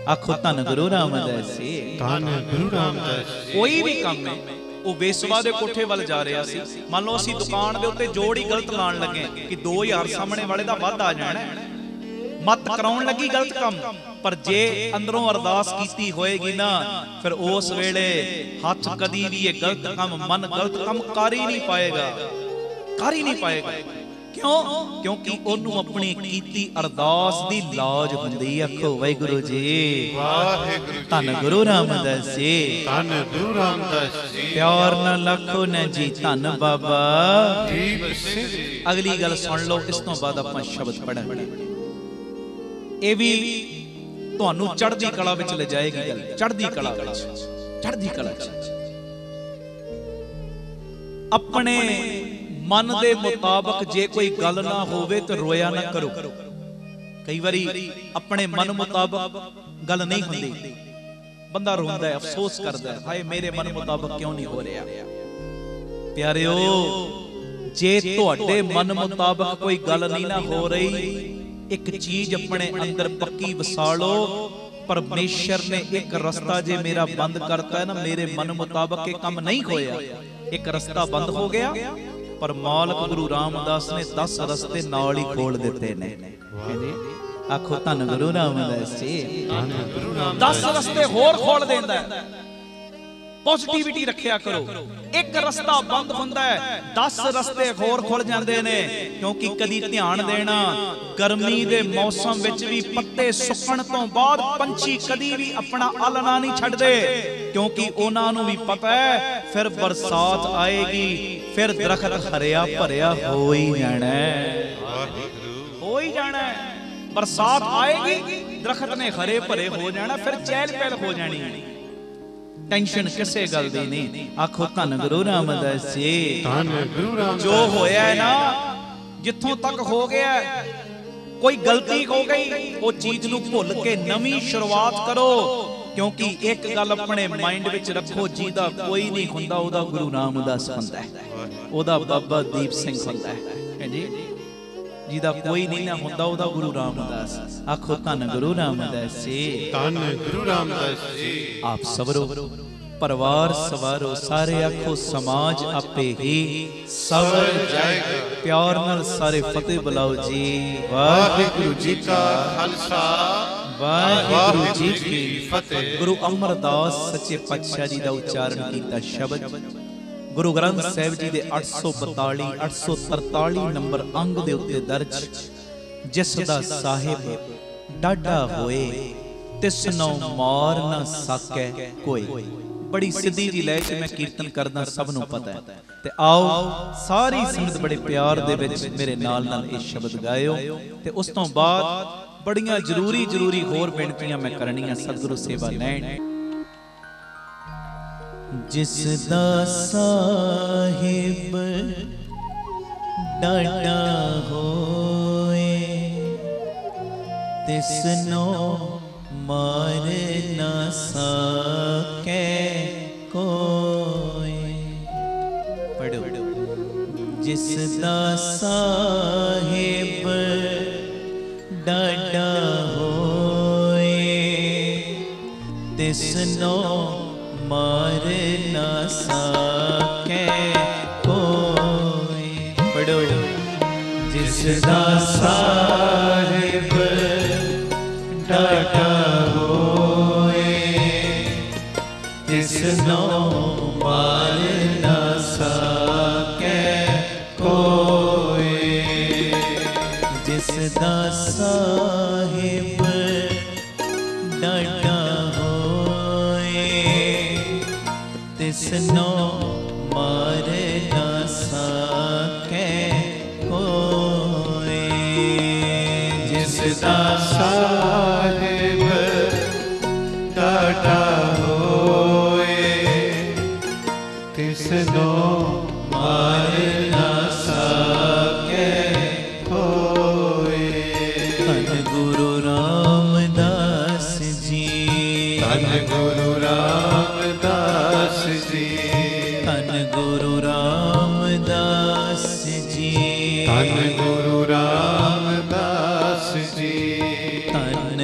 [SPEAKER 2] ਆਖੋ ਧੰਨ ਗੁਰੂ ਰਾਮਦਾਸ ਜੀ।
[SPEAKER 3] ਧੰਨ ਗੁਰੂ ਰਾਮਦਾਸ ਜੀ।
[SPEAKER 2] ਕੋਈ ਵੀ ਕੰਮ ਹੈ, ਉਹ ਵੇਸਵਾ ਦੇ ਕੋਠੇ ਵੱਲ ਜਾ ਰਿਹਾ ਸੀ, ਮੰਨ ਲਓ ਅਸੀਂ ਦੁਕਾਨ ਦੇ ਉੱਤੇ ਜੋੜ ਹੀ ਗਲਤ ਲਾਣ ਲੱਗੇ ਕਿ 2000 ਸਾਹਮਣੇ ਵਾਲੇ ਦਾ ਵੱਧ ਆ ਜਾਣਾ, ਮਤ ਕਰਾਉਣ ਲੱਗੀ ਗਲਤ ਕੰਮ। ਪਰ ਜੇ ਅੰਦਰੋਂ ਅਰਦਾਸ ਕੀਤੀ ਹੋਏਗੀ ਨਾ, ਫਿਰ ਉਸ ਵੇਲੇ ਹੱਥ ਕਦੀ ਵੀ ਇਹ ਗਲਤ ਕੰਮ, ਮਨ ਗਲਤ ਕੰਮ ਕਰ ਹੀ ਨਹੀਂ ਪਾਏਗਾ, ਕਰ ਹੀ ਨਹੀਂ ਪਾਏਗਾ। ਕਿਉਂ? ਕਿਉਂਕਿ ਉਹਨੂੰ ਆਪਣੀ ਕੀਤੀ ਅਰਦਾਸ ਦੀ ਲਾਜ ਹੁੰਦੀ। ਆਖੋ ਵਾਹਿਗੁਰੂ ਜੀ,
[SPEAKER 3] ਵਾਹਿਗੁਰੂ।
[SPEAKER 2] ਧੰਨ ਗੁਰੂ ਰਾਮਦਾਸ ਜੀ,
[SPEAKER 3] ਧੰਨ ਗੁਰੂ ਰਾਮਦਾਸ ਜੀ।
[SPEAKER 2] ਪਿਆਰ ਨਾਲ ਲੱਖੋ ਨਾ ਜੀ, ਧੰਨ ਬਾਬਾ
[SPEAKER 3] ਦੀਪ ਸਿੰਘ ਜੀ।
[SPEAKER 2] ਅਗਲੀ ਗੱਲ ਸੁਣ ਲਓ, ਇਸ ਤੋਂ ਬਾਅਦ ਆਪਾਂ ਸ਼ਬਦ ਪੜਾਂਗੇ। ਇਹ ਵੀ ਤੁਹਾਨੂੰ ਚੜ੍ਹਦੀ ਕਲਾ ਵਿੱਚ ਲੈ ਜਾਏਗੀ ਗੱਲ, ਚੜ੍ਹਦੀ ਕਲਾ ਵਿੱਚ, ਚੜ੍ਹਦੀ ਕਲਾ ਵਿੱਚ। ਆਪਣੇ ਮਨ ਦੇ ਮੁਤਾਬਕ ਜੇ ਕੋਈ ਗੱਲ ਨਾ ਹੋਵੇ ਤਾਂ ਰੋਇਆ ਨਾ ਕਰੋ। ਕਈ ਵਾਰੀ ਆਪਣੇ ਮਨ ਮੁਤਾਬਕ ਗੱਲ ਨਹੀਂ ਹੁੰਦੀ, ਬੰਦਾ ਰੋਂਦਾ ਹੈ, ਅਫਸੋਸ ਕਰਦਾ ਹੈ, ਹਾਏ ਮੇਰੇ ਮਨ ਮੁਤਾਬਕ ਕਿਉਂ ਨਹੀਂ ਹੋ ਰਿਹਾ। ਪਿਆਰਿਓ, ਜੇ ਤੁਹਾਡੇ ਮਨ ਮੁਤਾਬਕ ਕੋਈ ਗੱਲ ਨਹੀਂ ਨਾ ਹੋ ਰਹੀ, ਇੱਕ ਚੀਜ਼ ਆਪਣੇ ਅੰਦਰ ਪੱਕੀ ਵਸਾ ਲਓ, ਪਰਮੇਸ਼ਰ ਨੇ ਇੱਕ ਰਸਤਾ ਜੇ ਮੇਰਾ ਬੰਦ ਕਰਤਾ ਹੈ ਨਾ, ਮੇਰੇ ਮਨ ਮੁਤਾਬਕ ਇਹ ਕੰਮ ਨਹੀਂ ਹੋਇਆ, ਇੱਕ ਰਸਤਾ ਬੰਦ ਹੋ ਗਿਆ, ਪਰ ਮਾਲਕ ਗੁਰੂ ਰਾਮਦਾਸ ਨੇ 10 ਰਸਤੇ ਨਾਲ ਹੀ ਖੋਲ ਦਿੱਤੇ ਨੇ। ਆਖੋ ਧੰਨ ਗੁਰੂ ਰਾਮਦਾਸ ਜੀ। 10 ਰਸਤੇ ਹੋਰ ਖੋਲ ਦਿੰਦਾ। पॉजिटिविटी रखिया करो। एक रस्ता बंद हुंदा है, 10 रस्ते होर खुल जांदे ने, क्योंकि कदी ध्यान देना गर्मी दे मौसम विच भी पत्ते सुकण तो बाद पंछी कदी भी अपना आलना नहीं छड्डदे, क्योंकि उन्हां नूं भी पता है फिर बरसात आएगी, फिर दरखत हरिया भरिया हो ही जाना है, हो ही जाना है। बरसात आएगी, दरखत ने हरे भरे हो जाना, फिर चहल पहल हो जानी। टेंशन किसे गल दी नहीं। आखो धन गुरु रामदास जी,
[SPEAKER 3] धन गुरु रामदास
[SPEAKER 2] जो होया है ना, जिथों तक हो गया, कोई गलती हो गई, वो चीज नूं भुल के नवीं शुरुआत करो, क्योंकि एक गल अपने माइंड विच रखो, जिहदा कोई नहीं हुंदा ओहदा गुरु रामदास हुंदा है, ओहदा बाबा दीप सिंह हुंदा है जी। जिहदा कोई नहीं ना हुंदा ओहदा गुरु रामदास। आखो धन गुरु रामदास जी,
[SPEAKER 3] धन गुरु रामदास जी।
[SPEAKER 2] आप सबरो परिवार सवारो, सारे आखो समाज आपे ही सवर जाएगा। प्यार नाल सारे फतेह बुलाओ जी।
[SPEAKER 3] वाहिगुरु जी का खालसा,
[SPEAKER 2] वाहिगुरु जी की
[SPEAKER 3] फतेह।
[SPEAKER 2] गुरु अमरदास सच्चे पातशाह जी दा उच्चारण कीता शब्द गुरु ग्रंथ साहिब जी दे 842 843 नंबर अंग दे उत्ते दर्ज, जिस दा साहिब डाढा होए तिसनो मार ना सके कोई। बड़ी सिद्धी जी लय च मैं कीर्तन करदा, सब नूं पता है। ते आओ सारी संगत बड़े प्यार दे विच मेरे नाल नाल इह शब्द गायो, ते उस तों बाद बड़ियां जरूरी होर बेनतियां मैं करनियां, सतगुरु सेवा लैण। जिस दा साहिब डाढा होए तिसनो मार ना सके कोई। पढ़ो। जिस दा साहिब डाढा होए तिसनो मार ना सके कोई। पढ़ो। जिस दा साहिब डाढा होए तिसनो मार ना सके कोई। जिस दा साहिब डाढा तिसनो मार ना सके कोई। जिस दा साहिब डाढा होए
[SPEAKER 3] तिसनो
[SPEAKER 2] मार ना सके कोई। धन गुरु रामदास जी,
[SPEAKER 3] धन गुरु रामदास जी,
[SPEAKER 2] धन गुरु रामदास जी,
[SPEAKER 3] धन गुरु रामदास जी,
[SPEAKER 2] धन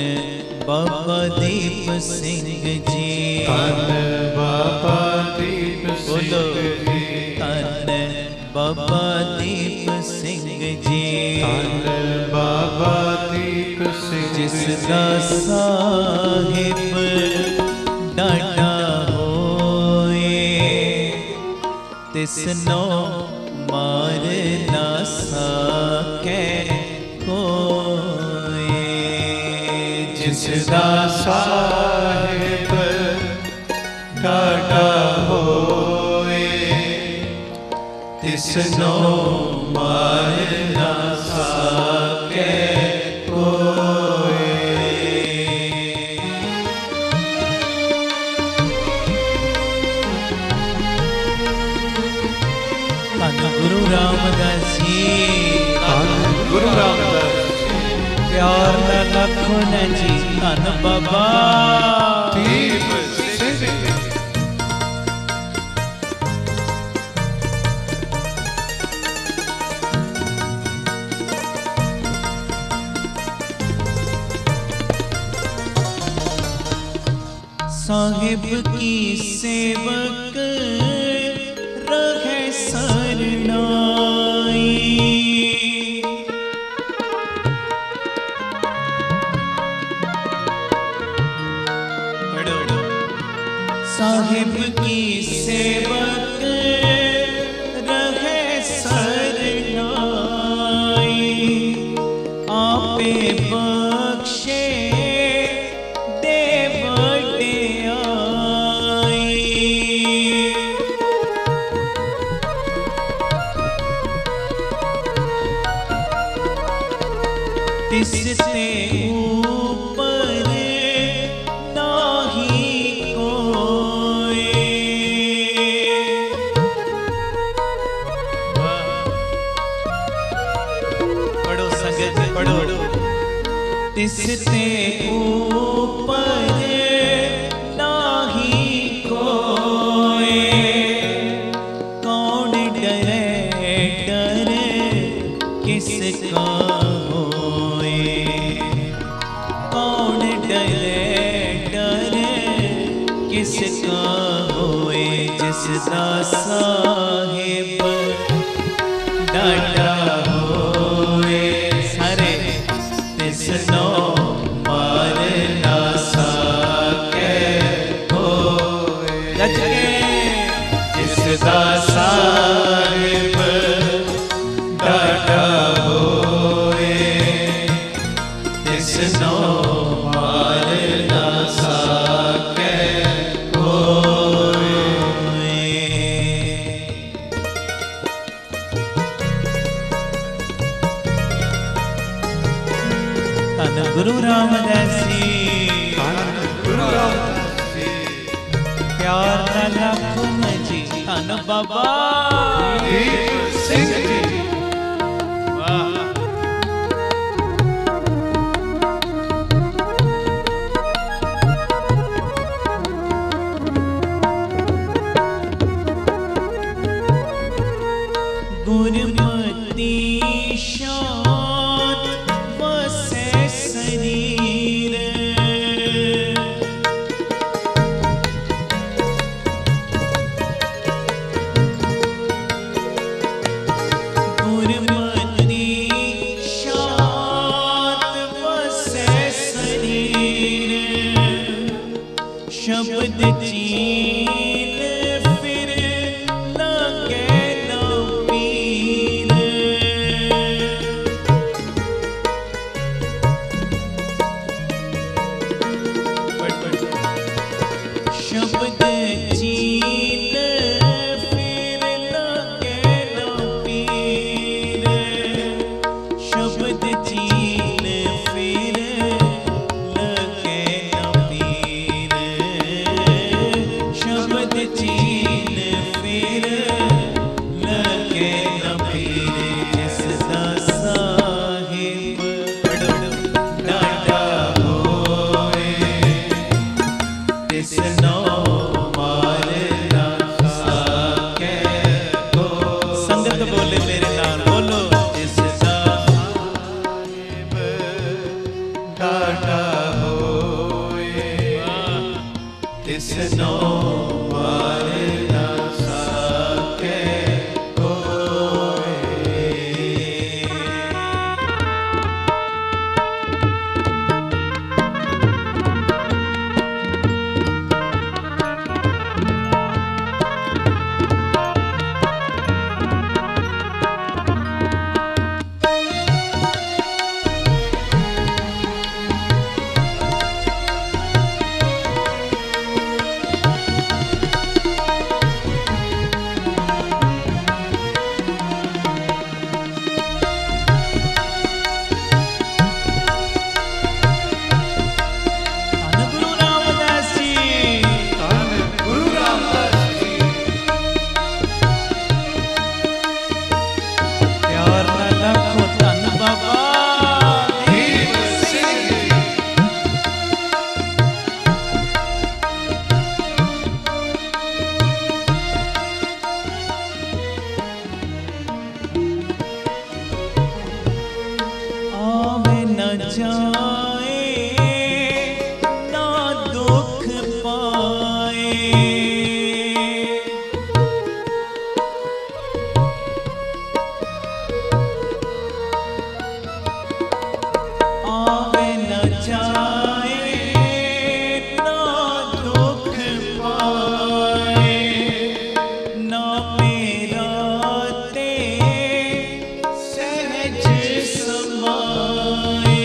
[SPEAKER 2] बाबा दीप सिंह जी,
[SPEAKER 3] धन बाबा दीप
[SPEAKER 2] बोलो
[SPEAKER 3] सिंह जी,
[SPEAKER 2] धन बाबा दीप सिंह जी,
[SPEAKER 3] धन बाबा दीप सिंह जी।
[SPEAKER 2] जिस दा साहिब डाढा होए तिसनो मार ना सके कोई।
[SPEAKER 3] जिस दा साहिब डाढा होए तिसनो मार ना सके कोई।
[SPEAKER 2] धन गुरु रामदास जी,
[SPEAKER 3] धन गुरु रामदास जी,
[SPEAKER 2] प्यार दा लखो न जी, धन बाबा
[SPEAKER 3] दीप सिंह जी।
[SPEAKER 2] साहिब की सेवक रहे सरनाई। साहिब की तिसते ऊपर नाही कोई। पढ़ो संगत पढ़ो। तिसते ऊपर नाही कोई, कौन डरे डरे किसका होए, कौन डरे डरे किसका होए, जिसदा साहिब डाटा होए सारे तिसनो मार ना सके होए। जिसदा साहिब डाटा होए, तिसनो मार ना सके होए। धन गुरु रामदास जी,
[SPEAKER 3] गुरु रामदास जी,
[SPEAKER 2] प्यार ना लखन जी, धन बाबा
[SPEAKER 3] दीप सिंह जी।
[SPEAKER 2] वाह। गुरमति शांत वसे शरीर, गुरमति शांत वसे शरीर, शब्द चीन फिर लगे न पीर। शब्द चीन फिर लगे न पीर, शब्द चीन फिर लगे न पीर, शब्द चीन फिर लगे न पीर। जिसदा साहिब डाटा होए, तिसनो मार ना सके होए। संगत बोले मेरे नाल बोलो। जिसदा
[SPEAKER 3] साहिब डाटा होए, तिसनो मार ना सके होए।
[SPEAKER 2] धन गुरु रामदास जी,
[SPEAKER 3] धन गुरु रामदास जी,
[SPEAKER 2] प्यार ना लखो धन बाबा
[SPEAKER 3] दीप सिंह जी।
[SPEAKER 2] आवे न जाए ना दुख पाए, आवे न जाए ना दुख पाए, ना मेरा ते सहज समाए।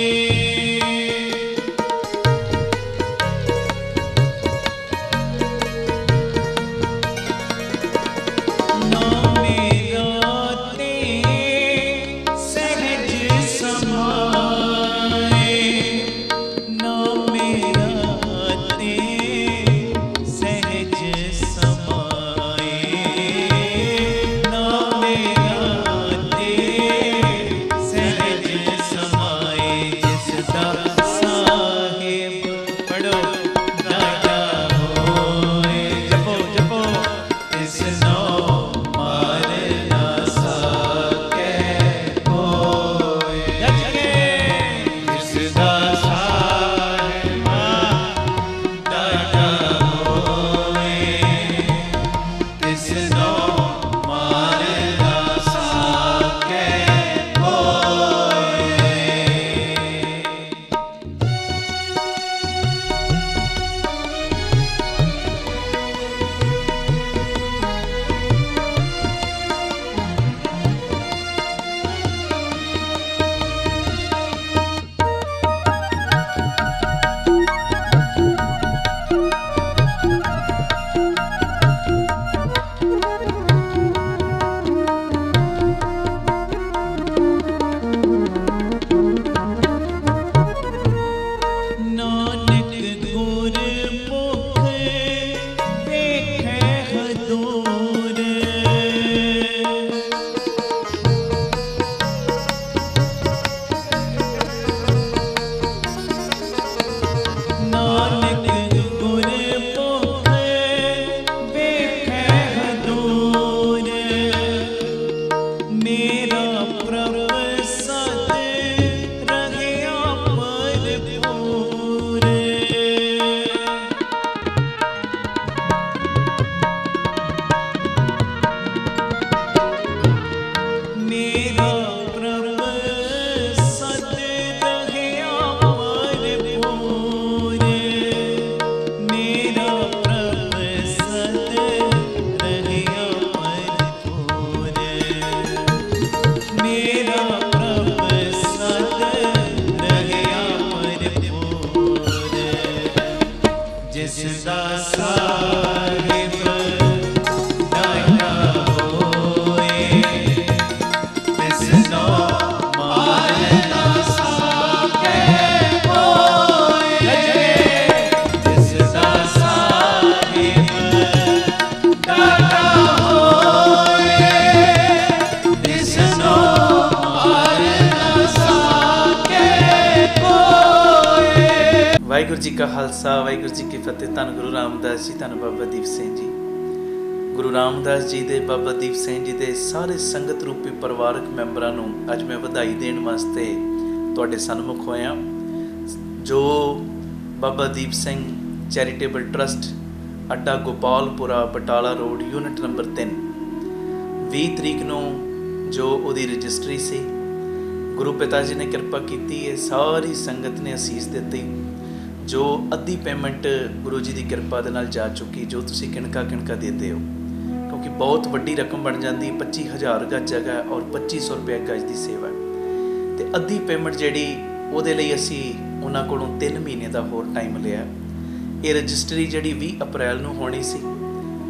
[SPEAKER 1] ਵਾਹਿਗੁਰੂ ਜੀ ਕਾ ਖਾਲਸਾ ਵਾਹਿਗੁਰੂ ਜੀ ਕੀ ਫਤਿਹ। ਧੰਨ ਗੁਰੂ ਰਾਮਦਾਸ ਜੀ, ਧੰਨ ਬਾਬਾ ਦੀਪ ਸਿੰਘ ਜੀ। ਗੁਰੂ ਰਾਮਦਾਸ ਜੀ ਦੇ, ਬਾਬਾ ਦੀਪ ਸਿੰਘ ਜੀ ਦੇ ਸਾਰੇ ਸੰਗਤ ਰੂਪੀ ਪਰਿਵਾਰਕ ਮੈਂਬਰਾਂ ਨੂੰ ਅੱਜ ਮੈਂ ਵਧਾਈ ਦੇਣ ਵਾਸਤੇ ਤੁਹਾਡੇ ਸਨਮੁਖ ਹੋਇਆ। ਜੋ ਬਾਬਾ ਦੀਪ ਸਿੰਘ ਚੈਰੀਟੇਬਲ ਟਰਸਟ, ਅੱਡਾ ਗੋਪਾਲਪੁਰਾ, ਬਟਾਲਾ ਰੋਡ, ਯੂਨਿਟ ਨੰਬਰ 3, 20 ਤਰੀਕ ਨੂੰ ਜੋ ਉਹਦੀ ਰਜਿਸਟਰੀ ਸੀ, ਗੁਰੂ ਪਿਤਾ ਜੀ ਨੇ ਕਿਰਪਾ ਕੀਤੀ ਹੈ, ਸਾਰੀ ਸੰਗਤ ਨੇ ਅਸੀਸ ਦਿੱਤੀ। ਜੋ ਅੱਧੀ ਪੇਮੈਂਟ ਗੁਰੂ ਜੀ ਦੀ ਕਿਰਪਾ ਦੇ ਨਾਲ ਜਾ ਚੁੱਕੀ, ਜੋ ਤੁਸੀਂ ਕਿਣਕਾ ਕਿਣਕਾ ਦਿੰਦੇ ਹੋ, ਕਿਉਂਕਿ ਬਹੁਤ ਵੱਡੀ ਰਕਮ ਬਣ ਜਾਂਦੀ। 25,000 ਗਜ ਜਗ੍ਹਾ ਔਰ 2500 ਰੁਪਏ ਗਜ ਦੀ ਸੇਵਾ, ਅਤੇ ਅੱਧੀ ਪੇਮੈਂਟ ਜਿਹੜੀ ਉਹਦੇ ਲਈ ਅਸੀਂ ਉਹਨਾਂ ਕੋਲੋਂ 3 ਮਹੀਨੇ ਦਾ ਹੋਰ ਟਾਈਮ ਲਿਆ। ਇਹ ਰਜਿਸਟਰੀ ਜਿਹੜੀ 20 ਅਪ੍ਰੈਲ ਨੂੰ ਹੋਣੀ ਸੀ,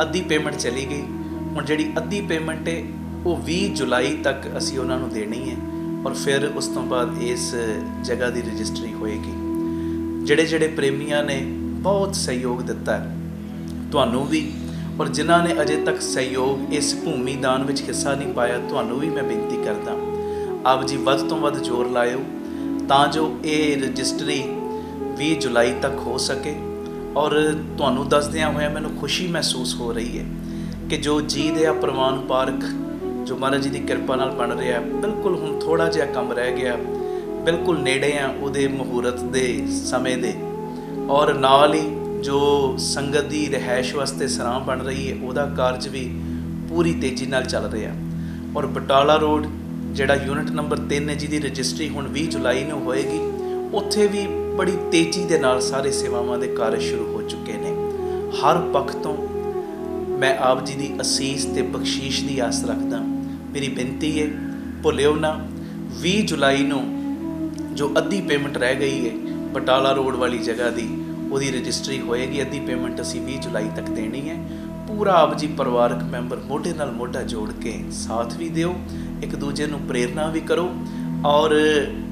[SPEAKER 1] ਅੱਧੀ ਪੇਮੈਂਟ ਚਲੀ ਗਈ। ਹੁਣ ਜਿਹੜੀ ਅੱਧੀ ਪੇਮੈਂਟ ਹੈ ਉਹ 20 ਜੁਲਾਈ ਤੱਕ ਅਸੀਂ ਉਹਨਾਂ ਨੂੰ ਦੇਣੀ ਹੈ, ਔਰ ਫਿਰ ਉਸ ਤੋਂ ਬਾਅਦ ਇਸ ਜਗ੍ਹਾ ਦੀ ਰਜਿਸਟਰੀ ਹੋਏਗੀ। ਜਿਹੜੇ ਪ੍ਰੇਮੀਆਂ ਨੇ ਬਹੁਤ ਸਹਿਯੋਗ ਦਿੱਤਾ ਹੈ, ਤੁਹਾਨੂੰ ਵੀ, ਔਰ ਜਿਨ੍ਹਾਂ ਨੇ ਅਜੇ ਤੱਕ ਸਹਿਯੋਗ ਇਸ ਭੂਮੀ ਦਾਨ ਵਿੱਚ ਹਿੱਸਾ ਨਹੀਂ ਪਾਇਆ, ਤੁਹਾਨੂੰ ਵੀ ਮੈਂ ਬੇਨਤੀ ਕਰਦਾ, ਆਪ ਜੀ ਵੱਧ ਤੋਂ ਵੱਧ ਜ਼ੋਰ ਲਾਇਓ ਤਾਂ ਜੋ ਇਹ ਰਜਿਸਟਰੀ 20 ਜੁਲਾਈ ਤੱਕ ਹੋ ਸਕੇ। ਔਰ ਤੁਹਾਨੂੰ ਦੱਸਦਿਆਂ ਹੋਇਆ ਮੈਨੂੰ ਖੁਸ਼ੀ ਮਹਿਸੂਸ ਹੋ ਰਹੀ ਹੈ ਕਿ ਜੋ ਜੀ ਦਇਆ ਪ੍ਰਵਾਨ ਪਾਰਕ ਜੋ ਮਹਾਰਾਜ ਜੀ ਦੀ ਕਿਰਪਾ ਨਾਲ ਬਣ ਰਿਹਾ, ਬਿਲਕੁਲ ਹੁਣ ਥੋੜ੍ਹਾ ਜਿਹਾ ਕੰਮ ਰਹਿ ਗਿਆ, ਬਿਲਕੁਲ ਨੇੜੇ ਆ ਉਹਦੇ ਮੁਹੂਰਤ ਦੇ ਸਮੇਂ ਦੇ। ਔਰ ਨਾਲ ਹੀ ਜੋ ਸੰਗਤ ਦੀ ਰਿਹਾਇਸ਼ ਵਾਸਤੇ ਸਰਾਂ ਬਣ ਰਹੀ ਹੈ, ਉਹਦਾ ਕਾਰਜ ਵੀ ਪੂਰੀ ਤੇਜ਼ੀ ਨਾਲ ਚੱਲ ਰਿਹਾ। ਔਰ ਬਟਾਲਾ ਰੋਡ ਜਿਹੜਾ ਯੂਨਿਟ ਨੰਬਰ 3 ਹੈ, ਜਿਹਦੀ ਰਜਿਸਟਰੀ ਹੁਣ 20 ਜੁਲਾਈ ਨੂੰ ਹੋਏਗੀ, ਉੱਥੇ ਵੀ ਬੜੀ ਤੇਜ਼ੀ ਦੇ ਨਾਲ ਸਾਰੇ ਸੇਵਾਵਾਂ ਦੇ ਕਾਰਜ ਸ਼ੁਰੂ ਹੋ ਚੁੱਕੇ ਨੇ। ਹਰ ਪੱਖ ਤੋਂ ਮੈਂ ਆਪ ਜੀ ਦੀ ਅਸੀਸ ਤੇ ਬਖਸ਼ੀਸ਼ ਦੀ ਆਸ ਰੱਖਦਾ। ਮੇਰੀ ਬੇਨਤੀ ਹੈ, ਭੁੱਲਿਓ ਨਾ, 20 ਜੁਲਾਈ ਨੂੰ ਜੋ ਅੱਧੀ ਪੇਮੈਂਟ ਰਹਿ ਗਈ ਹੈ ਬਟਾਲਾ ਰੋਡ ਵਾਲੀ ਜਗ੍ਹਾ ਦੀ, ਉਹਦੀ ਰਜਿਸਟਰੀ ਹੋਏਗੀ। ਅੱਧੀ ਪੇਮੈਂਟ ਅਸੀਂ 20 ਜੁਲਾਈ ਤੱਕ ਦੇਣੀ ਹੈ। ਪੂਰਾ ਆਪ ਜੀ ਪਰਿਵਾਰਕ ਮੈਂਬਰ ਮੋਢੇ ਨਾਲ ਮੋਢਾ ਜੋੜ ਕੇ ਸਾਥ ਵੀ ਦਿਓ, ਇੱਕ ਦੂਜੇ ਨੂੰ ਪ੍ਰੇਰਨਾ ਵੀ ਕਰੋ, ਔਰ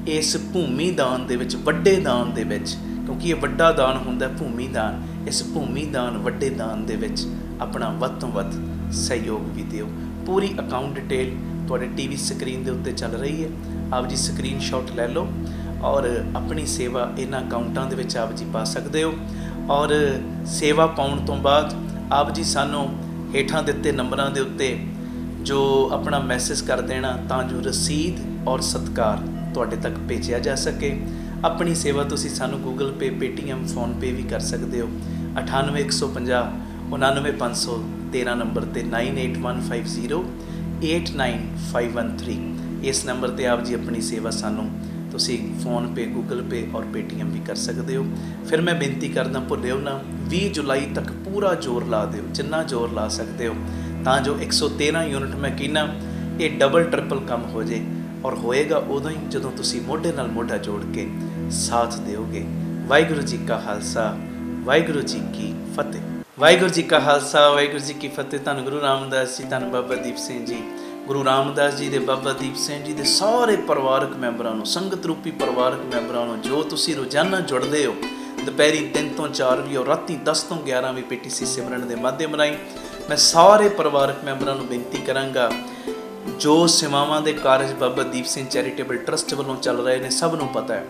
[SPEAKER 1] ਇਸ ਭੂਮੀ ਦਾਨ ਦੇ ਵਿੱਚ, ਵੱਡੇ ਦਾਨ ਦੇ ਵਿੱਚ, ਕਿਉਂਕਿ ਇਹ ਵੱਡਾ ਦਾਨ ਹੁੰਦਾ ਭੂਮੀ ਦਾਨ, ਇਸ ਭੂਮੀ ਦਾਨ ਵੱਡੇ ਦਾਨ ਦੇ ਵਿੱਚ ਆਪਣਾ ਵੱਧ ਤੋਂ ਵੱਧ ਸਹਿਯੋਗ ਵੀ ਦਿਓ। ਪੂਰੀ ਅਕਾਊਂਟ ਡਿਟੇਲ ਤੁਹਾਡੇ ਟੀਵੀ ਸਕਰੀਨ ਦੇ ਉੱਤੇ ਚੱਲ ਰਹੀ ਹੈ, ਆਪ ਜੀ ਸਕਰੀਨਸ਼ਾਟ ਲੈ ਲਓ ਔਰ ਆਪਣੀ ਸੇਵਾ ਇਹਨਾਂ ਅਕਾਊਂਟਾਂ ਦੇ ਵਿੱਚ ਆਪ ਜੀ ਪਾ ਸਕਦੇ ਹੋ। ਔਰ ਸੇਵਾ ਪਾਉਣ ਤੋਂ ਬਾਅਦ ਆਪ ਜੀ ਸਾਨੂੰ ਹੇਠਾਂ ਦਿੱਤੇ ਨੰਬਰਾਂ ਦੇ ਉੱਤੇ ਜੋ ਆਪਣਾ ਮੈਸੇਜ ਕਰ ਦੇਣਾ, ਤਾਂ ਜੋ ਰਸੀਦ ਔਰ ਸਤਿਕਾਰ ਤੁਹਾਡੇ ਤੱਕ ਭੇਜਿਆ ਜਾ ਸਕੇ। ਆਪਣੀ ਸੇਵਾ ਤੁਸੀਂ ਸਾਨੂੰ ਗੂਗਲ ਪੇ, ਪੇਟੀਐਮ, ਫੋਨਪੇ ਵੀ ਕਰ ਸਕਦੇ ਹੋ। 98 150 99 513 ਨੰਬਰ 'ਤੇ 9815089513 ਇਸ ਨੰਬਰ 'ਤੇ ਆਪ ਜੀ ਆਪਣੀ ਸੇਵਾ ਸਾਨੂੰ ਤੁਸੀਂ ਫੋਨਪੇ, ਗੂਗਲ ਪੇ ਔਰ ਪੇਟੀਐਮ ਵੀ ਕਰ ਸਕਦੇ ਹੋ। ਫਿਰ ਮੈਂ ਬੇਨਤੀ ਕਰਦਾ, ਭੁੱਲਿਓ ਨਾ, 20 ਜੁਲਾਈ ਤੱਕ ਪੂਰਾ ਜ਼ੋਰ ਲਾ ਦਿਓ, ਜਿੰਨਾ ਜ਼ੋਰ ਲਾ ਸਕਦੇ ਹੋ, ਤਾਂ ਜੋ 113 ਯੂਨਿਟ ਮੈਂ ਕਹਿੰਦਾ ਇਹ ਡਬਲ ਟ੍ਰਿਪਲ ਕੰਮ ਹੋ ਜੇ। ਔਰ ਹੋਏਗਾ ਉਦੋਂ ਹੀ ਜਦੋਂ ਤੁਸੀਂ ਮੋਢੇ ਨਾਲ ਮੋਢਾ ਜੋੜ ਕੇ ਸਾਥ ਦਿਓਗੇ। ਵਾਹਿਗੁਰੂ ਜੀ ਕਾ ਖਾਲਸਾ, ਵਾਹਿਗੁਰੂ ਜੀ ਕੀ ਫਤਿਹ। ਵਾਹਿਗੁਰੂ ਜੀ ਕਾ ਖਾਲਸਾ, ਵਾਹਿਗੁਰੂ ਜੀ ਕੀ ਫਤਿਹ। ਧੰਨ ਗੁਰੂ ਰਾਮਦਾਸ ਜੀ, ਧੰਨ ਬਾਬਾ ਦੀਪ ਸਿੰਘ ਜੀ। ਗੁਰੂ ਰਾਮਦਾਸ ਜੀ ਦੇ, ਬਾਬਾ ਦੀਪ ਸਿੰਘ ਜੀ ਦੇ ਸਾਰੇ ਪਰਿਵਾਰਕ ਮੈਂਬਰਾਂ ਨੂੰ, ਸੰਗਤ ਰੂਪੀ ਪਰਿਵਾਰਕ ਮੈਂਬਰਾਂ ਨੂੰ, ਜੋ ਤੁਸੀਂ ਰੋਜ਼ਾਨਾ ਜੁੜਦੇ ਹੋ, ਦੁਪਹਿਰੀ 3 ਤੋਂ 4 ਵੀ ਔਰ ਰਾਤੀ 10 ਤੋਂ 11 ਵੀ PTC ਸਿਮਰਨ ਦੇ ਮਾਧਿਅਮ ਰਾਹੀਂ, ਮੈਂ ਸਾਰੇ ਪਰਿਵਾਰਕ ਮੈਂਬਰਾਂ ਨੂੰ ਬੇਨਤੀ ਕਰਾਂਗਾ, ਜੋ ਸੇਵਾਵਾਂ ਦੇ ਕਾਰਜ ਬਾਬਾ ਦੀਪ ਸਿੰਘ ਚੈਰੀਟੇਬਲ ਟਰਸਟ ਵੱਲੋਂ ਚੱਲ ਰਹੇ ਨੇ, ਸਭ ਨੂੰ ਪਤਾ ਹੈ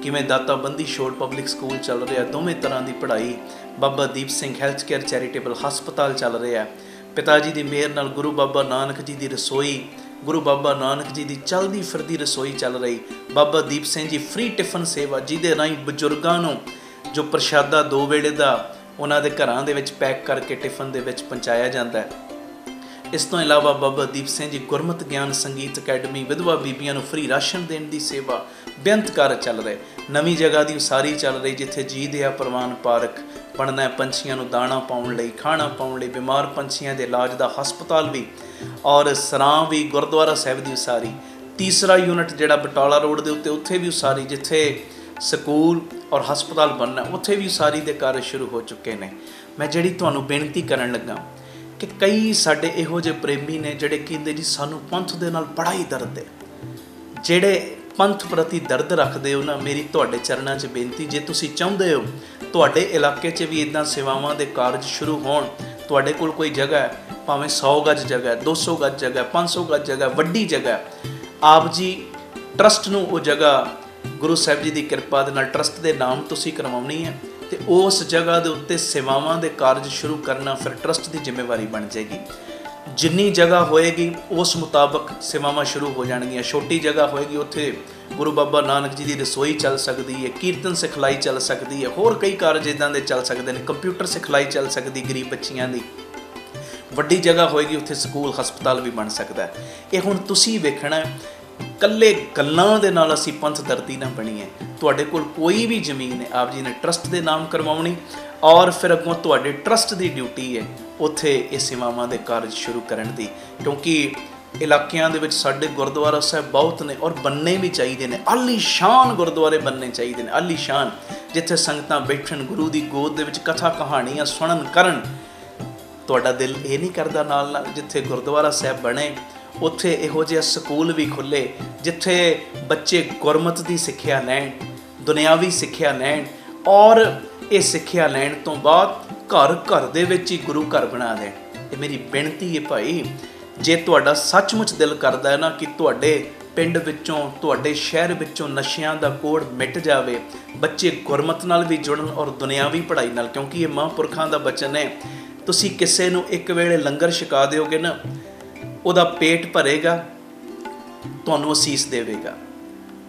[SPEAKER 1] ਕਿਵੇਂ ਦਾਤਾ ਬੰਦੀ ਛੋੜ ਪਬਲਿਕ ਸਕੂਲ ਚੱਲ ਰਿਹਾ, ਦੋਵੇਂ ਤਰ੍ਹਾਂ ਦੀ ਪੜ੍ਹਾਈ, Baba Deep Singh health care charitable ਹਸਪਤਾਲ ਚੱਲ ਰਿਹਾ, ਪਿਤਾ ਜੀ ਦੀ ਮਿਹਰ ਨਾਲ ਗੁਰੂ ਬਾਬਾ ਨਾਨਕ ਜੀ ਦੀ ਰਸੋਈ, ਗੁਰੂ ਬਾਬਾ ਨਾਨਕ ਜੀ ਦੀ ਚਲਦੀ ਫਿਰਦੀ ਰਸੋਈ ਚੱਲ ਰਹੀ, ਬਾਬਾ ਦੀਪ ਸਿੰਘ ਜੀ ਫ੍ਰੀ ਟਿਫਨ ਸੇਵਾ, ਜਿਹਦੇ ਰਾਹੀਂ ਬਜ਼ੁਰਗਾਂ ਨੂੰ ਜੋ ਪ੍ਰਸ਼ਾਦਾ 2 ਵੇਲੇ ਦਾ ਉਹਨਾਂ ਦੇ ਘਰਾਂ ਦੇ ਵਿੱਚ ਪੈਕ ਕਰਕੇ ਟਿਫਨ ਦੇ ਵਿੱਚ ਪਹੁੰਚਾਇਆ ਜਾਂਦਾ ਹੈ। ਇਸ ਤੋਂ ਇਲਾਵਾ ਬਾਬਾ ਦੀਪ ਸਿੰਘ ਜੀ ਗੁਰਮਤਿ ਗਿਆਨ ਸੰਗੀਤ ਅਕੈਡਮੀ, ਵਿਧਵਾ ਬੀਬੀਆਂ ਨੂੰ ਫ੍ਰੀ ਰਾਸ਼ਨ ਦੇਣ ਦੀ ਸੇਵਾ, ਬੇਅੰਤ ਕਾਰਜ ਚੱਲ ਰਹੇ। ਨਵੀਂ ਜਗ੍ਹਾ ਦੀ ਉਸਾਰੀ ਚੱਲ ਰਹੀ, ਜਿੱਥੇ ਜੀ ਦਇਆ ਪ੍ਰਵਾਨ ਪਾਰਕ ਬਣਨਾ ਹੈ, ਪੰਛੀਆਂ ਨੂੰ ਦਾਣਾ ਪਾਉਣ ਲਈ, ਖਾਣਾ ਪਾਉਣ ਲਈ, ਬਿਮਾਰ ਪੰਛੀਆਂ ਦੇ ਇਲਾਜ ਦਾ ਹਸਪਤਾਲ ਵੀ, ਔਰ ਸਰਾਂ ਵੀ, ਗੁਰਦੁਆਰਾ ਸਾਹਿਬ ਦੀ ਉਸਾਰੀ। ਤੀਸਰਾ ਯੂਨਿਟ ਜਿਹੜਾ ਬਟਾਲਾ ਰੋਡ ਦੇ ਉੱਤੇ, ਉੱਥੇ ਵੀ ਉਸਾਰੀ, ਜਿੱਥੇ ਸਕੂਲ ਔਰ ਹਸਪਤਾਲ ਬਣਨਾ, ਉੱਥੇ ਵੀ ਉਸਾਰੀ ਦੇ ਕਾਰਜ ਸ਼ੁਰੂ ਹੋ ਚੁੱਕੇ ਨੇ। ਮੈਂ ਜਿਹੜੀ ਤੁਹਾਨੂੰ ਬੇਨਤੀ ਕਰਨ ਲੱਗਾ ਕਿ ਕਈ ਸਾਡੇ ਇਹੋ ਜਿਹੇ ਪ੍ਰੇਮੀ ਨੇ ਜਿਹੜੇ ਕਹਿੰਦੇ ਜੀ ਸਾਨੂੰ ਪੰਥ ਦੇ ਨਾਲ ਬੜਾ ਹੀ ਦਰਦ ਹੈ। ਜਿਹੜੇ ਪੰਥ ਪ੍ਰਤੀ ਦਰਦ ਰੱਖਦੇ ਹੋ ਨਾ, ਮੇਰੀ ਤੁਹਾਡੇ ਚਰਨਾਂ 'ਚ ਬੇਨਤੀ, ਜੇ ਤੁਸੀਂ ਚਾਹੁੰਦੇ ਹੋ ਤੁਹਾਡੇ ਇਲਾਕੇ 'ਚ ਵੀ ਇੱਦਾਂ ਸੇਵਾਵਾਂ ਦੇ ਕਾਰਜ ਸ਼ੁਰੂ ਹੋਣ, ਤੁਹਾਡੇ ਕੋਲ ਕੋਈ ਜਗ੍ਹਾ ਹੈ, ਭਾਵੇਂ 100 ਗਜ ਜਗ੍ਹਾ, 200 ਗਜ ਜਗ੍ਹਾ, 500 ਗਜ ਜਗ੍ਹਾ, ਵੱਡੀ ਜਗ੍ਹਾ, ਆਪ ਜੀ ਟਰਸਟ ਨੂੰ ਉਹ ਜਗ੍ਹਾ ਗੁਰੂ ਸਾਹਿਬ ਜੀ ਦੀ ਕਿਰਪਾ ਦੇ ਨਾਲ ਟਰਸਟ ਦੇ ਨਾਮ ਤੁਸੀਂ ਕਰਵਾਉਣੀ ਹੈ ਤੇ ਉਸ ਜਗ੍ਹਾ ਦੇ ਉੱਤੇ ਸੇਵਾਵਾਂ ਦੇ ਕਾਰਜ ਸ਼ੁਰੂ ਕਰਨਾ ਫਿਰ ਟਰਸਟ ਦੀ ਜ਼ਿੰਮੇਵਾਰੀ ਬਣ ਜਾਏਗੀ। ਜਿੰਨੀ ਜਗ੍ਹਾ ਹੋਏਗੀ ਉਸ ਮੁਤਾਬਕ ਸੇਵਾਵਾਂ ਸ਼ੁਰੂ ਹੋ ਜਾਣਗੀਆਂ। ਛੋਟੀ ਜਗ੍ਹਾ ਹੋਏਗੀ ਉੱਥੇ ਗੁਰੂ ਬਾਬਾ ਨਾਨਕ ਜੀ ਦੀ ਰਸੋਈ ਚੱਲ ਸਕਦੀ ਹੈ, ਕੀਰਤਨ ਸਿਖਲਾਈ ਚੱਲ ਸਕਦੀ ਹੈ, ਹੋਰ ਕਈ ਕਾਰਜ ਇੱਦਾਂ ਦੇ ਚੱਲ ਸਕਦੇ ਨੇ, ਕੰਪਿਊਟਰ ਸਿਖਲਾਈ ਚੱਲ ਸਕਦੀ ਗਰੀਬ ਬੱਚੀਆਂ ਦੀ। ਵੱਡੀ ਜਗ੍ਹਾ ਹੋਏਗੀ ਉੱਥੇ ਸਕੂਲ ਹਸਪਤਾਲ ਵੀ ਬਣ ਸਕਦਾ। ਇਹ ਹੁਣ ਤੁਸੀਂ ਵੇਖਣਾ, ਕੱਲੇ ਗੱਲਾਂ ਦੇ ਨਾਲ ਅਸੀਂ ਪੰਥ ਦਰਦੀ ਨਾ ਬਣੀਏ। ਤੁਹਾਡੇ ਕੋਲ ਕੋਈ ਵੀ ਜ਼ਮੀਨ ਹੈ, ਆਪ ਜੀ ਨੇ ਟਰਸਟ ਦੇ ਨਾਮ ਕਰਵਾਉਣੀ ਔਰ ਫਿਰ ਅੱਗੋਂ ਤੁਹਾਡੇ ਟਰਸਟ ਦੀ ਡਿਊਟੀ ਹੈ ਉੱਥੇ ਇਹ ਸੇਵਾਵਾਂ ਦੇ ਕਾਰਜ ਸ਼ੁਰੂ ਕਰਨ ਦੀ, ਕਿਉਂਕਿ ਇਲਾਕਿਆਂ ਦੇ ਵਿੱਚ ਸਾਡੇ ਗੁਰਦੁਆਰਾ ਸਾਹਿਬ ਬਹੁਤ ਨੇ ਔਰ ਬੰਨੇ ਵੀ ਚਾਹੀਦੇ ਨੇ। ਆਲੀਸ਼ਾਨ ਗੁਰਦੁਆਰੇ ਬੰਨੇ ਚਾਹੀਦੇ ਨੇ, ਆਲੀਸ਼ਾਨ, ਜਿੱਥੇ ਸੰਗਤਾਂ ਬੈਠਣ, ਗੁਰੂ ਦੀ ਗੋਦ ਦੇ ਵਿੱਚ ਕਥਾ ਕਹਾਣੀਆਂ ਸੁਣਨ ਕਰਨ। ਤੁਹਾਡਾ ਦਿਲ ਇਹ ਨਹੀਂ ਕਰਦਾ ਨਾਲ ਨਾਲ ਜਿੱਥੇ ਗੁਰਦੁਆਰਾ ਸਾਹਿਬ ਬਣੇ ਉੱਥੇ ਇਹੋ ਜਿਹਾ ਸਕੂਲ ਵੀ ਖੁੱਲ੍ਹੇ ਜਿੱਥੇ ਬੱਚੇ ਗੁਰਮਤਿ ਦੀ ਸਿੱਖਿਆ ਲੈਣ, ਦੁਨਿਆਵੀ ਸਿੱਖਿਆ ਲੈਣ ਔਰ ਇਹ ਸਿੱਖਿਆ ਲੈਣ ਤੋਂ ਬਾਅਦ ਘਰ ਘਰ ਦੇ ਵਿੱਚ ਹੀ ਗੁਰੂ ਘਰ ਬਣਾ ਦੇਣ। ਇਹ ਮੇਰੀ ਬੇਨਤੀ ਹੈ ਭਾਈ, ਜੇ ਤੁਹਾਡਾ ਸੱਚਮੁੱਚ ਦਿਲ ਕਰਦਾ ਹੈ ਨਾ ਕਿ ਤੁਹਾਡੇ ਪਿੰਡ ਵਿੱਚੋਂ, ਤੁਹਾਡੇ ਸ਼ਹਿਰ ਵਿੱਚੋਂ ਨਸ਼ਿਆਂ ਦਾ ਕੋੜ ਮਿਟ ਜਾਵੇ, ਬੱਚੇ ਗੁਰਮਤਿ ਨਾਲ ਵੀ ਜੁੜਨ ਔਰ ਦੁਨਿਆਵੀ ਪੜ੍ਹਾਈ ਨਾਲ, ਕਿਉਂਕਿ ਇਹ ਮਹਾਂਪੁਰਖਾਂ ਦਾ ਬਚਨ ਹੈ। ਤੁਸੀਂ ਕਿਸੇ ਨੂੰ ਇੱਕ ਵੇਲੇ ਲੰਗਰ ਛਕਾ ਦਿਓਗੇ ਨਾ, ਉਹਦਾ ਪੇਟ ਭਰੇਗਾ, ਤੁਹਾਨੂੰ ਅਸੀਸ ਦੇਵੇਗਾ।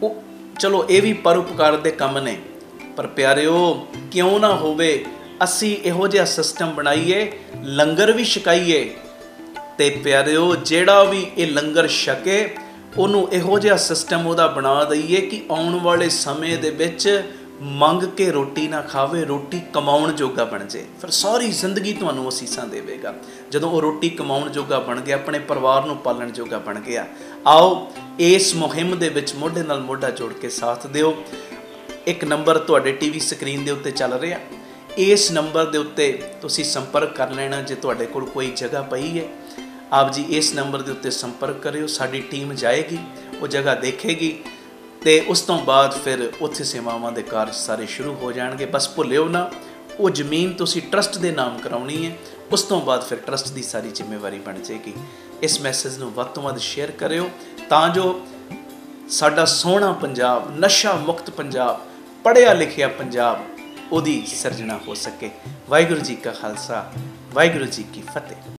[SPEAKER 1] ਉਹ ਚਲੋ ਇਹ ਵੀ ਪਰਉਪਕਾਰ ਦੇ ਕੰਮ ਨੇ, ਪਰ ਪਿਆਰਿਓ ਕਿਉਂ ਨਾ ਹੋਵੇ ਅਸੀਂ ਇਹੋ ਜਿਹਾ ਸਿਸਟਮ ਬਣਾਈਏ, ਲੰਗਰ ਵੀ ਛਕਾਈਏ ਤੇ ਪਿਆਰਿਓ ਜਿਹੜਾ ਵੀ ਇਹ ਲੰਗਰ ਛਕੇ ਉਹਨੂੰ ਇਹੋ ਜਿਹਾ ਸਿਸਟਮ ਉਹਦਾ ਬਣਾ ਦਈਏ ਕਿ ਆਉਣ ਵਾਲੇ ਸਮੇਂ ਦੇ ਵਿੱਚ ਮੰਗ ਕੇ ਰੋਟੀ ਨਾ ਖਾਵੇ, ਰੋਟੀ ਕਮਾਉਣ ਜੋਗਾ ਬਣ ਜੇ। ਫਿਰ ਸਾਰੀ ਜ਼ਿੰਦਗੀ ਤੁਹਾਨੂੰ ਅਸੀਸਾਂ ਦੇਵੇਗਾ। ਜਦੋਂ ਉਹ ਰੋਟੀ ਕਮਾਉਣ ਜੋਗਾ ਬਣ ਗਿਆ, ਆਪਣੇ ਪਰਿਵਾਰ ਨੂੰ ਪਾਲਣ ਜੋਗਾ ਬਣ ਗਿਆ। ਆਓ ਇਸ ਮੁਹਿੰਮ ਦੇ ਵਿੱਚ ਮੋਢੇ ਨਾਲ ਮੋਢਾ ਜੋੜ ਕੇ ਸਾਥ ਦਿਓ। ਇੱਕ ਨੰਬਰ ਤੁਹਾਡੇ ਟੀਵੀ ਸਕਰੀਨ ਦੇ ਉੱਤੇ ਚੱਲ ਰਿਹਾ, ਇਸ ਨੰਬਰ ਦੇ ਉੱਤੇ ਤੁਸੀਂ ਸੰਪਰਕ ਕਰ ਲੈਣਾ। ਜੇ ਤੁਹਾਡੇ ਕੋਲ ਕੋਈ ਜਗ੍ਹਾ ਪਈ ਹੈ, ਆਪ ਜੀ ਇਸ ਨੰਬਰ ਦੇ ਉੱਤੇ ਸੰਪਰਕ ਕਰਿਓ, ਸਾਡੀ ਟੀਮ ਜਾਏਗੀ, ਉਹ ਜਗ੍ਹਾ ਦੇਖੇਗੀ ਤੇ ਉਸ ਤੋਂ ਬਾਅਦ ਫਿਰ ਉੱਥੇ ਸੇਵਾਵਾਂ ਦੇ ਕਾਰਜ ਸਾਰੇ ਸ਼ੁਰੂ ਹੋ ਜਾਣਗੇ। ਬਸ ਭੁੱਲਿਓ ਨਾ, ਉਹ ਜ਼ਮੀਨ ਤੁਸੀਂ ਟਰਸਟ ਦੇ ਨਾਮ ਕਰਾਉਣੀ ਹੈ, ਉਸ ਤੋਂ ਬਾਅਦ ਫਿਰ ਟਰਸਟ ਦੀ ਸਾਰੀ ਜ਼ਿੰਮੇਵਾਰੀ ਬਣ ਜਾਏਗੀ। ਇਸ ਮੈਸੇਜ ਨੂੰ ਵੱਧ ਤੋਂ ਵੱਧ ਸ਼ੇਅਰ ਕਰਿਓ ਤਾਂ ਜੋ ਸਾਡਾ ਸੋਹਣਾ ਪੰਜਾਬ, ਨਸ਼ਾ ਮੁਕਤ ਪੰਜਾਬ, ਪੜ੍ਹਿਆ ਲਿਖਿਆ ਪੰਜਾਬ, ਉਹਦੀ ਸਿਰਜਣਾ ਹੋ ਸਕੇ। ਵਾਹਿਗੁਰੂ ਜੀ ਕਾ ਖਾਲਸਾ, ਵਾਹਿਗੁਰੂ ਜੀ ਕੀ ਫਤਿਹ।